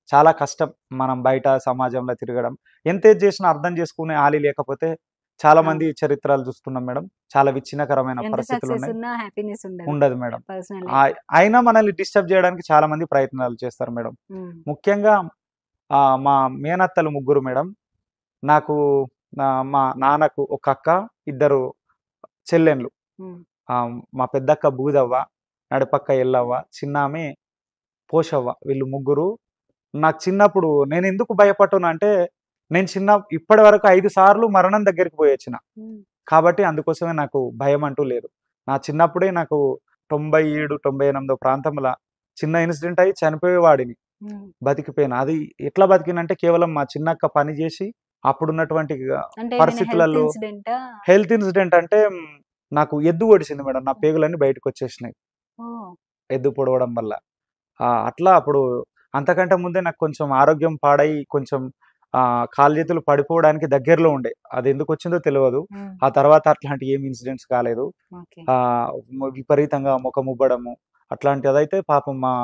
చాలా కష్టం. మనం బయట సమాజంలో తిరగడం. ఎంత ఏది చేసినా అర్థం చేసుకునే ఆలి లేకపోతే చాలా అవును. మంది చరిత్రలు చూస్తున్నాం మేడం. చాలా విచ్ఛిన్నకరమైన ఎంత సక్సెస్ పరిస్థితులున్నాయి. ఉన్నా హ్యాపీనెస్ ఉండదు. ఉండదు మేడం. పర్సనల్ లైఫ్‌లో. అయినా మనల్ని డిస్టర్బ్ చేయడానికి చాలా మంది ప్రయత్నాలు చేస్తారు మేడం. హ్మ్. ముఖ్యంగా మా మేనత్తలు ముగ్గురు మేడం. నాకు మా నాన్నకు ఒక అక్క, ఇద్దరు చెల్లెండ్లు. హ్మ్. మా పెద్దక్క బూదవ్వ, నడిపక్క ఎల్లవ్వ, చిన్నామె పోషవ్వ. వీళ్ళు ముగ్గురు నాకు చిన్నప్పుడు నేనెందుకు భయపట్టునంటే, ఇప్పటి వరకు 5 సార్లు మరణం దగ్గరికి పోయొచ్చిన. హ్మ్. కాబట్టి అందుకోసమే నాకు భయమంటూ లేదు. నా చిన్నప్పుడే నాకు 97, 98 ప్రాంతంల చిన్న ఇన్సిడెంట్ అయ్యి చనిపోయేవాడిని. హ్మ్. బతికిపోయినా. అది ఎట్లా బతికినంటే కేవలం మా చిన్నక్క పని జేసి అప్పుడున్నటువంటి అంటే ఏదైనా హెల్త్ పరిస్థితులలో ఇన్సిడెంటా? హెల్త్ ఇన్సిడెంట్ అంటే నాకు ఎద్దు పొడిచింది మేడం. నా పేగులన్నీ బయటకొచ్చేసినాయి. ఓహ్! ఎద్దు పొడవడం వల్ల. అట్లా అప్పుడు అంతకంటే ముందే నాకు కొంచెం ఆరోగ్యం పాడై కొంచెం కాళ్ళు చేతులు పడిపోవడానికి దగ్గరలో ఉండే. అదెందుకొచ్చిందో తెలవదు. హ్మ్. ఆ తర్వాత అట్లాంటి ఏమి ఇన్సిడెంట్స్ కాలేదు. ఓకే. విపరీతంగా ముఖముబ్బడము అట్లాంటిదైతే పాపం మా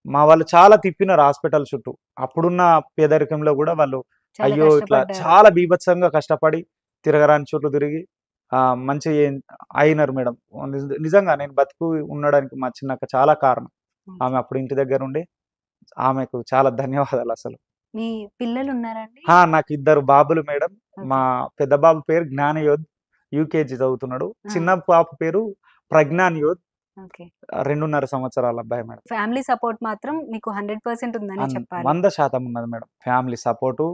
మా వాళ్ళు చాలా తిప్పినారు హాస్పిటల్ చుట్టూ. అప్పుడున్న పేదరికంలో గూడా వాళ్ళు చాలా అయ్యో! ఇట్లా కష్టపడ్డారు. చాలా బీభత్సంగా కష్టపడి తిరగరాని చోట్ల తిరిగి మంచి అయినారు మేడం. నిజంగా నేను బతికి ఉండడానికి మా చిన్నక్క చాలా కారణం. ఆమె ఓకే. అప్పుడు ఇంటి దగ్గరుండి ఆమెకు చాలా ధన్యవాదాలసలు. మీ పిల్లలున్నారా అండి? నాకిద్దరు బాబులు మేడం. మా ఓకే. పెద్ద బాబు పేరు జ్ఞానయోధ్. యూకేజీ చదువుతున్నాడు. ఆ! చిన్న పాప పేరు ప్రజ్ఞాన్ యోధ్. ఓకే. 2.5 సంవత్సరాల అబ్బాయి మేడం. ఫ్యామిలీ సపోర్ట్ మాత్రం మీకు 100% ఉందనే చెప్పాలి. 100% ఉన్నది మేడం. ఫ్యామిలీ సపోర్టు,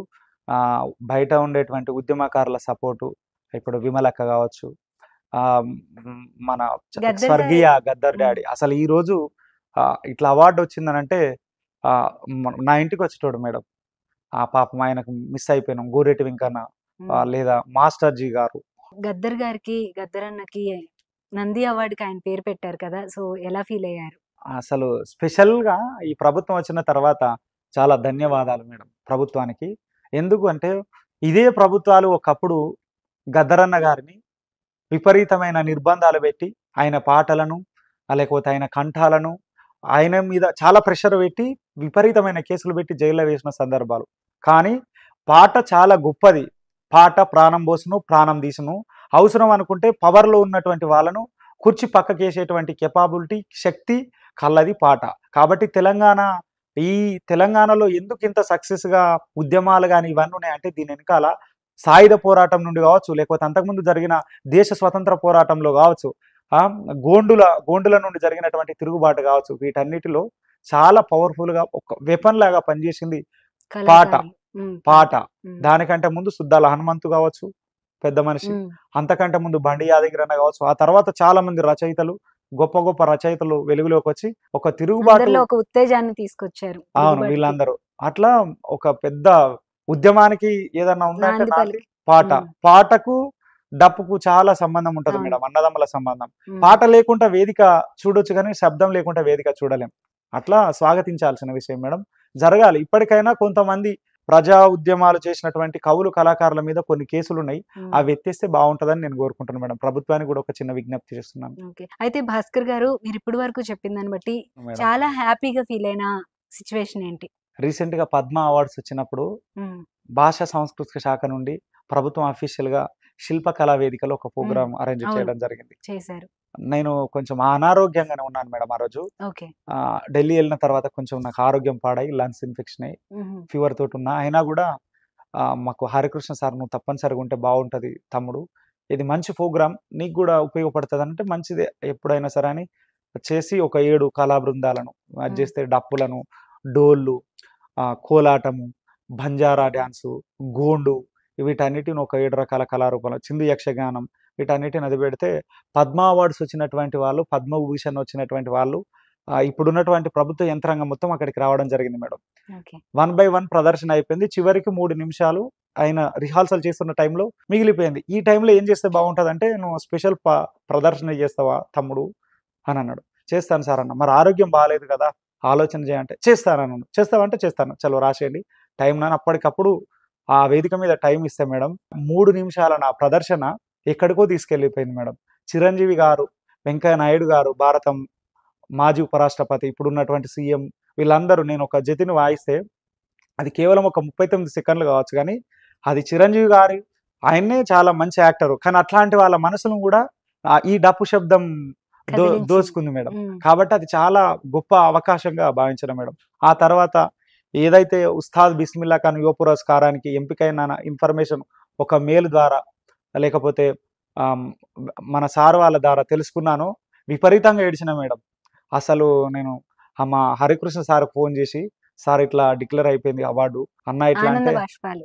బయట ఉండేటువంటి ఉద్యమకారుల సపోర్టు. ఇప్పుడు విమలక్క గావచ్చు, ఆహ్, మన గద్దర్ గారి స్వర్గీయ గద్దర్ హ్మ్. డాడీ. అసలు ఈరోజు ఇట్లా అవార్డొచ్చిందనంటే నా ఇంటికొచ్చేటోడు మేడం. పాపం ఆయనకు మిస్ అయిపోయినాం. గోరెటి వెంకన్న హ్మ్. లేదా మాస్టర్ జీ గారు. గద్దర్ గారికి, గద్దర్ అన్నకి నంది అవార్డ్‌కి ఆయన పేరు పెట్టారు కదా! సో, ఎలా ఫీల్ అయ్యారు? అసలు స్పెషల్‌గా ఈ ప్రభుత్వం వచ్చిన తర్వాత చాలా ధన్యవాదాలు మేడం ప్రభుత్వానికి. ఎందుకు అంటే ఇదే ప్రభుత్వాలు ఒకప్పుడు గద్దరన్న గారిని విపరీతమైన నిర్బంధాలు పెట్టి ఆయన పాటలను లేకపోతే ఆయన కంఠాలను ఆయన మీద చాలా ప్రెషర్ పెట్టి విపరీతమైన కేసులు పెట్టి జైల్లో వేసిన సందర్భాలు. కానీ పాట చాలా గొప్పది. పాట ప్రాణం పోసును, ప్రాణం తీసును. అవసరం అనుకుంటే పవర్‌లో ఉన్నటువంటి వాళ్ళను కుర్చీ పక్కకేసేటువంటి కెపాబిలిటీ, శక్తి కల్లది పాట. కాబట్టి ఈ తెలంగాణలో ఎందుకింత సక్సెస్‌గా ఉద్యమాలు గాని ఇవన్నీ ఉన్నాయంటే దీని వెనకాల సాయుధ పోరాటం నుండి కావచ్చు, లేకపోతే అంతకుముందు జరిగిన దేశ స్వతంత్ర పోరాటంలో కావచ్చు, గోండుల నుండి జరిగినటువంటి తిరుగుబాటు కావచ్చు, వీటన్నిటిలో చాలా పవర్‌ఫుల్‌గా ఒక వెపన్ లాగా పనిచేసింది పాట. కళాకారులు. పాట. పాట. దానికంటే ముందు సుద్దాల హనుమంతు కావచ్చు, పెద్ద మనిషి. హ్మ్. అంతకంటే ముందు బండి యాదగిరి అన్న కావచ్చు. ఆ తర్వాత చాలా మంది రచయితలు, గొప్ప గొప్ప రచయితలు వెలుగులోకొచ్చి ఒక తిరుగుబాటు. అందరిలో ఒక ఉత్తేజాన్ని తీసుకొచ్చారు అవును. తిరుగుబాటుకి. వీళ్ళందరూ. అట్లా ఒక పెద్ద ఉద్యమానికి ఏదన్నా ఉందంటే నాంది నాంది పలికి. పాట. హ్మ్. పాటకు, డప్పుకు చాలా సంబంధం ఉంటది అవును. మేడం. అన్నదమ్ముల సంబంధం. హ్మ్. పాట లేకుండా వేదిక చూడొచ్చు గానీ, శబ్దం లేకుండా వేదిక చూడలేం. అట్లా స్వాగతించాల్సిన విషయం మేడం. జరగాలి. ఇప్పటికైనా కొంతమంది ప్రజా ఉద్యమాలు చేసినటువంటి కవులు, కళాకారుల మీద కొన్ని కేసులున్నాయి. హ్మ్. అవి ఎత్తేస్తే బావుంటదని నేను కోరుకుంటున్నాను మేడం. ప్రభుత్వానికి కూడా ఒక చిన్న విజ్ఞప్తి చేస్తున్నాను ఓకే. అయితే భాస్కర్ గారు మీరు ఇప్పటి వరకు చెప్పిన దాన్ని బట్టి మేడం. చాలా హ్యాపీగా ఫీల్ అయిన సిట్యుయేషన్ ఏంటి? రీసెంట్‌గా పద్మ అవార్డ్స్ వచ్చినప్పుడు హ్మ్. భాషా సాంస్కృతిక శాఖ నుండి ప్రభుత్వం అఫీషియల్‌గా శిల్పకళా వేదికలో ఒక హ్మ్. ప్రోగ్రామ్ అరేంజ్ అవును. చేయడం జరిగింది. చేశారు. నేను కొంచెం అనారోగ్యంగానే ఉన్నాను మేడం ఆ రోజు. ఓకే. ఢిల్లీ ఎళ్ళిన తర్వాత కొంచెం నాకు ఆరోగ్యం పాడై లంగ్స్ ఇన్ఫెక్షన్ అయ్యి హుహు. ఫీవర్ తోటున్నా. అయినా గూడా మాకు హరికృష్ణ సార్ "నువ్వు తప్పనిసరిగా ఉంటే బావుంటది తమ్ముడు. ఇది మంచి ప్రోగ్రామ్. నీకు గూడా ఉపయోగపడతదంటే" మంచిదే ఎప్పుడైనా సరే అని చేసి ఒక 7 కళా బృందాలను అది హ్మ్. జేస్తే డప్పులను, డోళ్ళు, కోలాటము, బంజారా డాన్సు, గోండు వీటన్నిటిని ఒక 7 రకాల కళారూపాలు, చిందు యక్షగానం వీటన్నిటిని అది పెడితే పద్మ అవార్డ్స్ వచ్చినటువంటి వాళ్ళు, పద్మభూషణ్ వచ్చినటువంటి వాళ్ళు ఇప్పుడున్నటువంటి ప్రభుత్వ యంత్రాంగం మొత్తం అక్కడికి రావడం జరిగింది మేడం. ఓకే. 1 బై 1 ప్రదర్శన అయిపోయింది. చివరికి 3 నిమిషాలు ఆయన రిహార్సల్ చేస్తున్న టైంలో మిగిలిపోయింది. ఈ టైంలో ఏం చేస్తే బావుంటదంటే, "నువ్వు స్పెషల్ ప్రదర్శన చేస్తావా తమ్ముడు" అనన్నాడు. "చేస్తాను సార్" అన్నా. "మరి ఆరోగ్యం బాలేదు కదా! ఆలోచన చేయి" అంటే, "చేస్తానన్నాను." "చేస్తావంటే చేస్తాను. చలో రాసేయండి." టైం నాన్న అప్పటికప్పుడు ఆ వేదిక మీద టైం ఇస్తే మేడం 3 నిమిషాల నా ప్రదర్శన ఎక్కడికో తీసుకెళ్ళిపోయింది మేడం. చిరంజీవి గారు, వెంకయ్య నాయుడు గారు, భారతం మాజీ ఉపరాష్ట్రపతి, ఇప్పుడున్నటువంటి సీఎం వీళ్ళందరూ నేను ఒక జతిని వాయిస్తే అది కేవలం ఒక 39 సెకన్లు కావచ్చు గానీ, అది చిరంజీవి గారి ఆయన్నే చాలా మంచి యాక్టరు. కానీ అట్లాంటి వాళ్ళ మనసును గూడా ఈ డప్పు శబ్దం కదిలించింది. దోచుకుంది మేడం. హ్మ్. కాబట్టి అది చాలా గొప్ప అవకాశంగా భావించిన మేడం. ఆ తర్వాత ఏదైతే ఉస్తాద్ బిస్మిల్లా ఖాన్ యువ పురస్కారానికి ఎంపికైన ఇన్ఫర్మేషన్ ఒక మెయిల్ ద్వారా లేకపోతే ఆహ్, మన సార్ వాళ్ళ ద్వారా తెలుసుకున్నానో విపరీతంగా ఏడ్చిన మేడం. అసలు నేను మా హరికృష్ణ సార్‌కి ఫోను జేసి, "సార్ ఇట్లా డిక్లేర్ అయిపోయింది అవార్డు." అన్న ఎట్లా ఆనంద అంటే బాష్పాలు.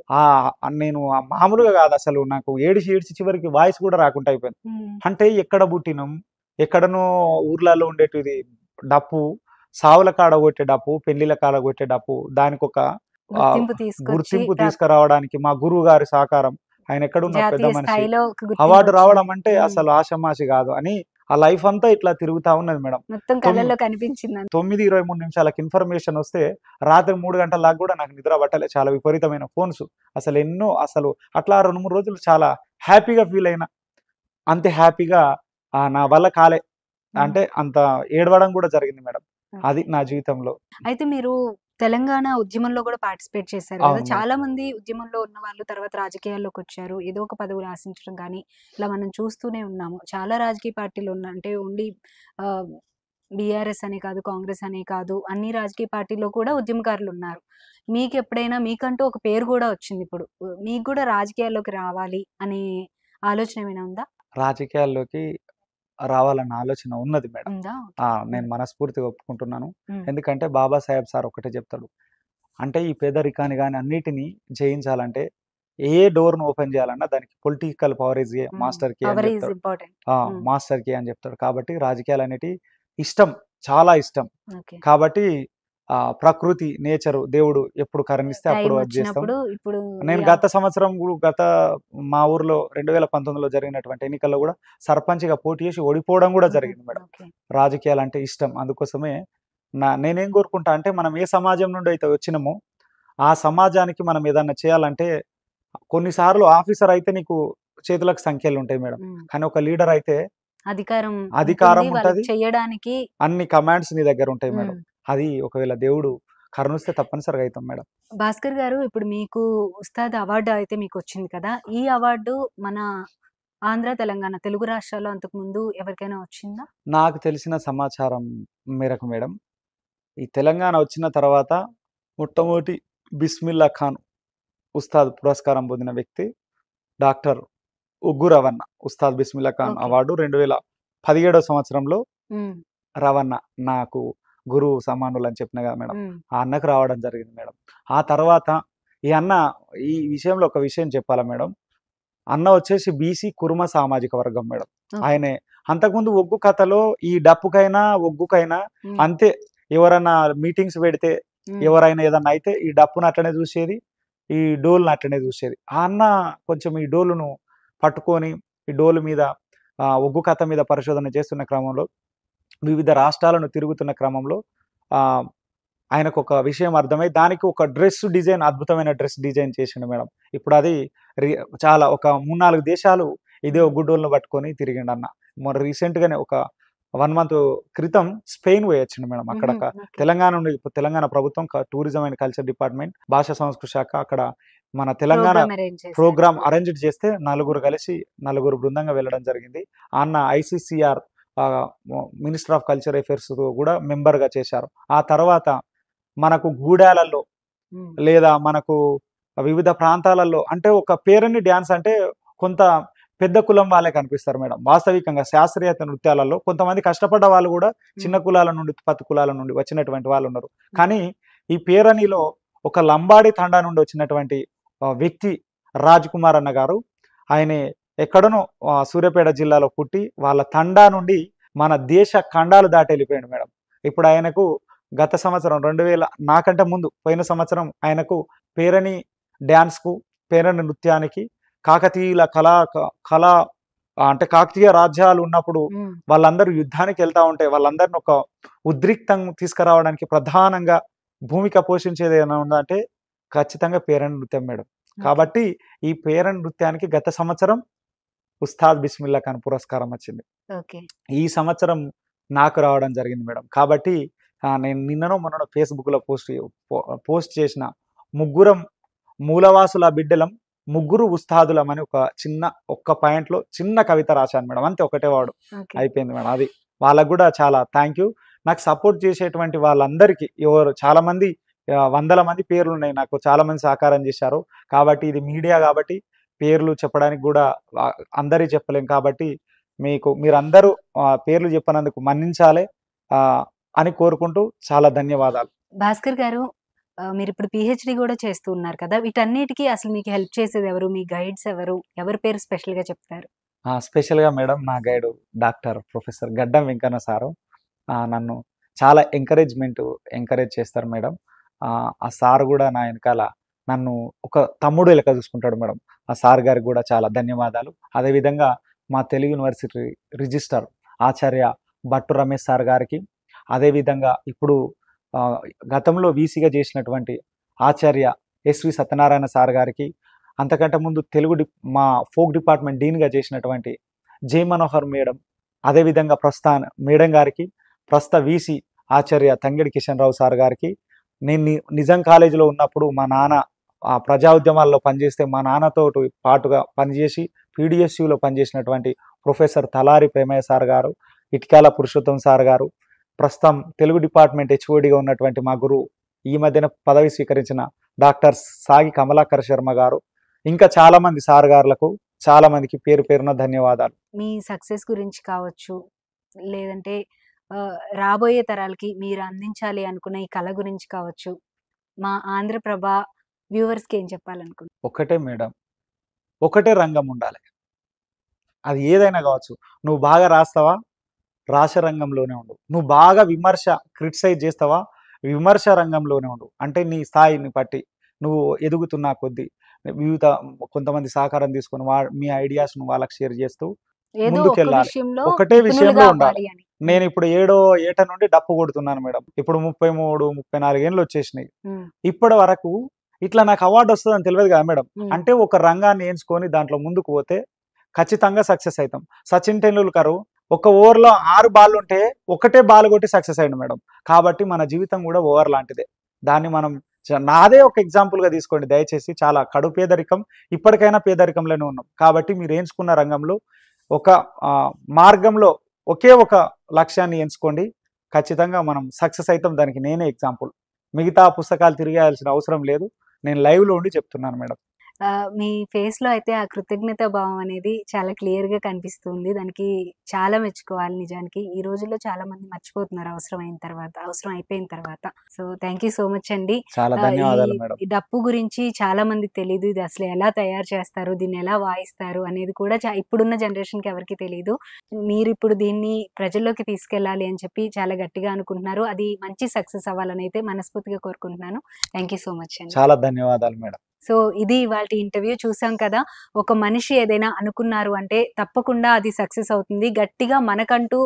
నేను మామూలుగా గాదసలు నాకు ఏడిసి, ఏడిసి చివరికి వాయిస్ గూడా రాకుండా అయిపోయింది. హ్మ్. అంటే ఎక్కడ పుట్టినం, ఎక్కడనో ఊర్లలో ఉండేటిది డప్పు, సావుల కాడ కొట్టే డప్పు, పెళ్ళిళ్ళ కాడ కొట్టే డప్పు, దానికొక ఆహ్, గుర్తింపు తీసుకొచ్చి గుర్తింపు తీసుకురావడానికి మా గురువు గారి సహకారం, ఆయన ఎక్కడున్న పెద్ద జాతీయ మనిషి. స్థాయిలో ఒక అవార్డు గుర్తింపొచ్చింది. రావడం అంటే హ్మ్. అసలు ఆషామాషి గాదు అని ఆ లైఫ్ అంతా ఇట్లా తిరుగుతా ఉన్నది మేడం. మొత్తం కళ్ళల్లో కనిపించిందంతా. 9:23 నిమిషాలకి ఇన్ఫర్మేషన్ వస్తే రాత్రి 3 గంటల దాకా గూడా నాకు నిద్ర పట్టలే. చాలా విపరీతమైన ఫోన్స్. అసలు అట్లా 2, 3 రోజులు చాలా హ్యాపీగా ఫీల్ అయినా. అంతే హ్యాపీగా నా వల్ల కాలే. హ్మ్. అంటే అంత ఏడవడం గూడా జరిగింది మేడం. అది ఓకే. నా జీవితంలో. అయితే మీరు తెలంగాణ ఉద్యమంలో కూడా పార్టిసిపేట్ చేశారు కదా! అవును మేడం. చాలా మంది ఉద్యమంలో ఉన్నవాళ్ళు తర్వాత రాజకీయాల్లోకొచ్చారు. ఏదో ఒక పదవులు ఆశించడం గానీ, ఇలా మనం చూస్తూనే ఉన్నాము. చాలా రాజకీయ పార్టీలు అంటే ఓన్లీ ఆహ్, బీఆర్ఎస్ అనే కాదు, కాంగ్రెస్ అనే కాదు, అన్ని రాజకీయ పార్టీల్లో కూడా ఉద్యమకారులున్నారు. మీకెప్పుడైనా మీకంటూ ఒక పేరు గూడా వచ్చిందిప్పుడు. మీకు గూడా రాజకీయాల్లోకి రావాలి అనే ఆలోచన ఏమైనా ఉందా? రాజకీయాల్లోకి రావాలన్న ఆలోచన ఉన్నది మేడం. ఉందా? ఓకే. నేను హ్మ్. మనస్ఫూర్తిగా ఒప్పుకుంటున్నాను. హ్మ్. ఎందుకంటే బాబాసాహెబ్ సార్ ఒకటే చెప్తాడు. అంటే ఈ పేదరికాన్ని గాని అన్నిటిని జయించాలంటే ఏ డోర్‌ని ఓపెన్ చేయాలన్నా దానికి పొలిటికల్ పవర్ ఈజ్ ఏ హ్మ్. మాస్టర్ కీ అని పవర్ ఈజ్ చెప్తాడు. ఇంపార్టెంట్. హ్మ్. మాస్టర్ కీ అని చెప్తాడు. కాబట్టి రాజకీయాలనేటివి ఇష్టం. చాలా ఇష్టం. ఓకే. కాబట్టి ప్రకృతి, నేచరు, దేవుడు ఎప్పుడు కరుణిస్తే అప్పుడు అది చేస్తాం. టైమొచ్చినప్పుడు ఇప్పుడు ఈ నేను గత మా ఊర్లో 2019లో జరిగినటువంటి ఎన్నికల్లో గూడా సర్పంచ్‌గా పోటీ చేసి ఓడిపోవడం గూడా హుహు. జరిగింది మేడం. ఓకే. రాజకీయాలంటే ఇష్టం. అందుకోసమే నేనేం కోరుకుంటా అంటే మనం ఏ సమాజం నుండి అయితే వచ్చినమో, ఆ సమాజానికి మనం ఏదన్నా చేయాలంటే కొన్నిసార్లు ఆఫీసర్ అయితే నీకు చేతులకు సంఖ్యలు ఉంటాయి మేడం. ఉమ్. కానీ ఒక లీడర్ అయితే అధికారం అధికారం ఉంటుంది, ఉంటది. వాళ్ళకి చేయడానికి. అన్ని కమాండ్స్ నీ దగ్గర ఉంటాయి మేడం. ఉమ్. అది ఒకవేళ దేవుడు కరుణిస్తే తప్పనిసరిగా అవుతాం మేడం. భాస్కర్ గారు, ఇప్పుడు మీకు ఉస్తాద్ అవార్డు అయితే మీకు వచ్చింది కదా, ఈ అవార్డు మన ఆంధ్ర, తెలంగాణ తెలుగు రాష్ట్రాల్లో అంతకు ముందు ఎవరికైనా వచ్చిందా? నాకు తెలిసిన సమాచారం మేరకు మేడం, ఈ తెలంగాణ వచ్చిన తర్వాత మొట్టమొదటి బిస్మిల్లా ఖాన్ ఉస్తాద్ పురస్కారం పొందిన వ్యక్తి డాక్టర్ ఉగ్గు రవణ. ఉస్తాద్ బిస్మిల్లా ఖాన్ ఓకే. అవార్డు 2017 సంవత్సరంలో ఉమ్. రవణ నాకు గురువు సమానులు అని చెప్పిన కదా మేడం, ఉమ్. ఆ అన్నకు రావడం జరిగింది మేడం. ఆ తర్వాత ఈ అన్న, ఈ విషయంలో ఒక విషయం చెప్పాలా మేడం, అన్న వచ్చేసి బీసీ కుర్మ సామాజిక వర్గం మేడం. ఓకే. ఆయనే అంతకుముందు ఒగ్గు కథలో ఈ డప్పుకైనా ఒగ్గుకైనా ఉమ్. అంతే, ఎవరైనా మీటింగ్స్ పెడితే ఉమ్. ఎవరైనా ఏదన్నా అయితే ఈ డప్పును అట్లనే చూసేది, ఈ డోలును అట్లనే చూసేది. ఆ అన్న కొంచెం ఈ డోలును పట్టుకొని ఈ డోలు మీద ఒగ్గు కథ మీద పరిశోధన చేస్తున్న క్రమంలో, వివిధ రాష్ట్రాలను తిరుగుతున్న క్రమంలో ఆ ఆయనకు ఒక విషయం అర్థమై దానికి ఒక డ్రెస్ డిజైన్, అద్భుతమైన డ్రెస్ డిజైన్ చేసిండు మేడం. ఇప్పుడు అది చాలా ఒక 3-4 దేశాలు ఇదే ఒగ్గు డోలును పట్టుకొని తిరిగిండు అన్న. మొన్న రీసెంట్ గానే ఒక 1 మంత్ క్రితం స్పెయిన్ పోయొచ్చిండు మేడం. అక్కడ ఉహుం. ఓకే. తెలంగాణ నుండి తెలంగాణ ప్రభుత్వం టూరిజం అండ్ కల్చర్ డిపార్ట్మెంట్, భాషా సంస్కృతి శాఖ అక్కడ మన తెలంగాణ ప్రోగ్రామ్ అరేంజ్ చేశారు. ప్రోగ్రామ్ అరేంజ్ చేస్తే నలుగురు బృందంగా వెళ్ళడం జరిగింది. ఆ అన్న ICCR minister of culture affairs కూడా మెంబర్ గా చేశారు. ఆ తర్వాత మనకు గూడాలలో ఉమ్. లేదా మనకు వివిధ ప్రాంతాలలో అంటే ఒక పేరణి డ్యాన్స్ అంటే కొంత పెద్ద కులం వాళ్ళే కనిపిస్తారు మేడం. వాస్తవికంగా శాస్త్రీయత నృత్యాలలో కొంతమంది కష్టపడ్డ వాళ్ళు కూడా చిన్న కులాల నుండి, పత్తి కులాల నుండి వచ్చినటువంటి వాళ్ళు ఉన్నారు. కానీ ఈ పేరణిలో ఒక లంబాడి తండా నుండి వచ్చినటువంటి వ్యక్తి రాజ్ కుమార్ అన్న గారు, ఆయన ఎక్కడనో సూర్యాపేట జిల్లాలో పుట్టి వాళ్ళ తండా నుండి మన దేశ ఖండాలు దాటి వెళ్ళిపోయాడు మేడం. ఇప్పుడు ఆయనకు గత సంవత్సరం 2000 నాకంటే ముందు పోయిన సంవత్సరం ఆయనకు పేరణి డ్యాన్స్కు, పేరణి నృత్యానికి కాకతీయుల కళా అంటే కాకతీయ రాజ్యాలు ఉన్నప్పుడు ఉమ్. వాళ్ళందరూ యుద్ధానికి వెళ్తా ఉంటే వాళ్ళందరిని ఒక ఉద్రిక్తం తీసుకురావడానికి ప్రధానంగా భూమిక పోషించేది ఏమైనా ఉందంటే ఖచ్చితంగా పేరణి నృత్యం మేడం. కాబట్టి ఈ పేరణి నృత్యానికి గత సంవత్సరం ఉస్తాద్ బిస్మిల్లా ఖాన్ పురస్కారం వచ్చింది. ఓకే. ఈ సంవత్సరం నాకు రావడం జరిగింది మేడం. కాబట్టి నేను నిన్ననో మొన్ననో ఫేస్బుక్లో పోస్ట్ చేసిన ముగ్గురం మూలవాసుల బిడ్డలం, ముగ్గురు ఉస్తాదులం అని ఒక్క పాయింట్లో చిన్న కవిత రాశాను మేడం. అంతే, ఒకటే వాడు ఓకే. అయిపోయింది మేడం. అది వాళ్ళకు కూడా చాలా థ్యాంక్ యూ. నాకు సపోర్ట్ చేసేటువంటి వాళ్ళందరికీ, ఎవరు చాలా మంది 100 మంది పేర్లు ఉన్నాయి, నాకు చాలా మంది సహకారం చేశారు. కాబట్టి ఇది మీడియా కాబట్టి పేర్లు చెప్పడానికి కూడా అందరి చెప్పలేం. కాబట్టి మీరందరూ పేర్లు చెప్పినందుకు మన్నించాలి అని కోరుకుంటూ చాలా ధన్యవాదాలు. భాస్కర్ గారు, మీరు ఇప్పుడు పిహెచ్డి కూడా చేస్తూ ఉన్నారు కదా, వీటన్నిటికీ అసలు మీకు హెల్ప్ చేసేది ఎవరు? మీ గైడ్స్ ఎవరు? ఎవరి పేరు స్పెషల్ గా చెప్తారు? స్పెషల్గా మేడం నా గైడ్ డాక్టర్ ప్రొఫెసర్ గడ్డం వెంకన్న సారు నన్ను చాలా ఎంకరేజ్ చేస్తారు మేడం. ఆ సార్ కూడా నా వెనకాల నన్ను ఒక తమ్ముడు లెక్క చూసుకుంటాడు మేడం. ఆ సార్ గారికి కూడా చాలా ధన్యవాదాలు. అదేవిధంగా మా తెలుగు యూనివర్సిటీ రిజిస్టర్ ఆచార్య భట్టు రమేష్ సార్ గారికి, అదేవిధంగా ఇప్పుడు గతంలో వీసీగా చేసినటువంటి ఆచార్య ఎస్వి సత్యనారాయణ సార్ గారికి, అంతకంటే ముందు మా ఫోక్ డిపార్ట్మెంట్ డీన్గా చేసినటువంటి జై మనోహర్ మేడం, అదేవిధంగా ప్రస్తుత మేడం గారికి, ప్రస్తుత వీసీ ఆచార్య తంగెడి కిషన్ రావు సార్ గారికి, నేను నిజాం కాలేజీలో ఉన్నప్పుడు మా నాన్న ప్రజా ఉద్యమాల్లో పనిచేస్తే మా నాన్నతో పాటుగా పనిచేసి పీడిఎస్యూలో పనిచేసినటువంటి ప్రొఫెసర్ తలారి ప్రేమయ్య సార్ గారు, ఇటికాల పురుషోత్తం సార్ గారు, ప్రస్తుతం తెలుగు డిపార్ట్మెంట్ హెచ్ఓడిగా ఉన్నటువంటి మా గురువు, ఈ మధ్యన పదవి స్వీకరించిన డాక్టర్ సాగి కమలాకర్ శర్మ గారు, ఇంకా చాలా మంది సార్ గారులకు చాలా మందికి పేరు పేరున ధన్యవాదాలు. మీ సక్సెస్ గురించి కావచ్చు, లేదంటే రాబోయే తరాలకి మీరు అందించాలి అనుకున్న ఈ కళ గురించి కావచ్చు, మా ఆంధ్రప్రభ వ్యూవర్స్కి ఏం చెప్పాలనుకుంటున్నారు? ఒకటే మేడం, ఒకటే రంగం ఉండాలి. అది ఏదైనా కావచ్చు. నువ్వు బాగా రాస్తావా, రాసే రంగంలోనే ఉండు. నువ్వు బాగా క్రిటిసైజ్ చేస్తావా, విమర్శ రంగంలోనే ఉండు. అంటే నీ స్థాయిని బట్టి నువ్వు ఎదుగుతున్నా కొద్దీ కొంతమంది సహకారం తీసుకొని మీ ఐడియాస్ ను వాళ్ళకి షేర్ చేస్తూ ముందుకెళ్ళాలి. ఒకటే విషయంలో ఉండాలి. నేను ఇప్పుడు 7వ ఏట నుండి డప్పు కొడుతున్నాను మేడం. ఇప్పుడు 33-34 ఏళ్ళు వచ్చేసినాయి. ఇప్పటి వరకు ఇట్లా నాకు అవార్డు వస్తుందని తెలియదు కదా మేడం. ఉమ్, అంటే ఒక రంగాన్ని ఎంచుకొని దాంట్లో ముందుకు పోతే ఖచ్చితంగా సక్సెస్ అవుతాం. సచిన్ టెండూల్కర్ ఒక ఓవర్లో 6 బాల్ ఉంటే ఒకటే బాల్ కొట్టి సక్సెస్ అయ్యిండు మేడం. కాబట్టి మన జీవితం కూడా ఓవర్ లాంటిదే. దాన్ని మనం నాదే ఒక ఎగ్జాంపుల్ గా తీసుకోండి దయచేసి. చాలా కడు పేదరికం, ఇప్పటికైనా పేదరికంలోనే ఉన్నాం. కాబట్టి మీరు ఎంచుకున్న రంగంలో ఒక మార్గంలో ఒకే ఒక లక్ష్యాన్ని ఎంచుకోండి. ఖచ్చితంగా మనం సక్సెస్ అవుతాం. దానికి నేనే ఎగ్జాంపుల్. మిగతా పుస్తకాలు తిరిగేయాల్సిన అవసరం లేదు. నేను లైవ్ లో ఉండి చెప్తున్నాను మేడం. మీ ఫేస్ లో అయితే ఆ కృతజ్ఞత భావం అనేది చాలా క్లియర్ గా కనిపిస్తుంది. దానికి చాలా మెచ్చుకోవాలి నిజానికి. ఈ రోజుల్లో చాలా మంది మర్చిపోతున్నారు అవసరం అయిపోయిన తర్వాత. So thank you so much అండి. చాలా ఈ ధన్యవాదాలు మేడం. ఈ డప్పు గురించి చాలా మందికి తెలియదు. ఇది అసలు ఎలా తయారు చేస్తారు, దీన్ని ఎలా వాయిస్తారు అనేది కూడా ఇప్పుడున్న జనరేషన్ కి ఎవరికి తెలియదు. మీరు ఇప్పుడు దీన్ని ప్రజల్లోకి తీసుకెళ్ళాలి అని చెప్పి చాలా గట్టిగా అనుకుంటున్నారు. అది మంచి సక్సెస్ అవ్వాలని అయితే మనస్ఫూర్తిగా కోరుకుంటున్నాను. థ్యాంక్ యూ సో మచ్ అండి. చాలా ధన్యవాదాలు మేడం. సో ఇది ఇవాల్టి ఇంటర్వ్యూ. చూసాం కదా, ఒక మనిషి ఏదైనా అనుకున్నారు అంటే తప్పకుండా అది సక్సెస్ అవుతుంది. గట్టిగా మనకంటూ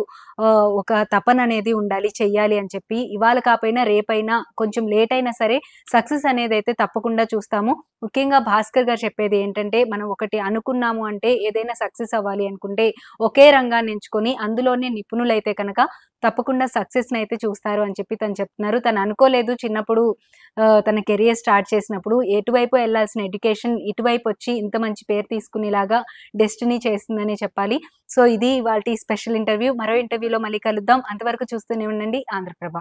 ఒక తపన అనేది ఉండాలి, చెయ్యాలి అని చెప్పి. ఇవాళ కాకపోయినా రేపైనా కొంచెం లేట్ అయినా సరే సక్సెస్ అనేది అయితే తప్పకుండా చూస్తాము. ముఖ్యంగా భాస్కర్ గారు చెప్పేది ఏంటంటే, మనం ఒకటి అనుకున్నాము అంటే ఏదైనా సక్సెస్ అవ్వాలి అనుకుంటే ఒకే రంగాన్ని ఎంచుకొని అందులోనే నిపుణులైతే కనుక తప్పకుండా సక్సెస్ని అయితే చూస్తారు అని చెప్పి తను చెప్తున్నారు. తను అనుకోలేదు చిన్నప్పుడు తన కెరియర్ స్టార్ట్ చేసినప్పుడు ఎటువైపు వెళ్ళాల్సిన ఎడ్యుకేషన్ ఇటువైపు వచ్చి ఇంత మంచి పేరు తీసుకునేలాగా డెస్టినీ చేస్తుందని చెప్పాలి. సో ఇది వాటి స్పెషల్ ఇంటర్వ్యూ. మరో ఇంటర్వ్యూలో మళ్ళీ కలుద్దాం. అంతవరకు చూస్తూనే ఉండండి ఆంధ్రప్రభ.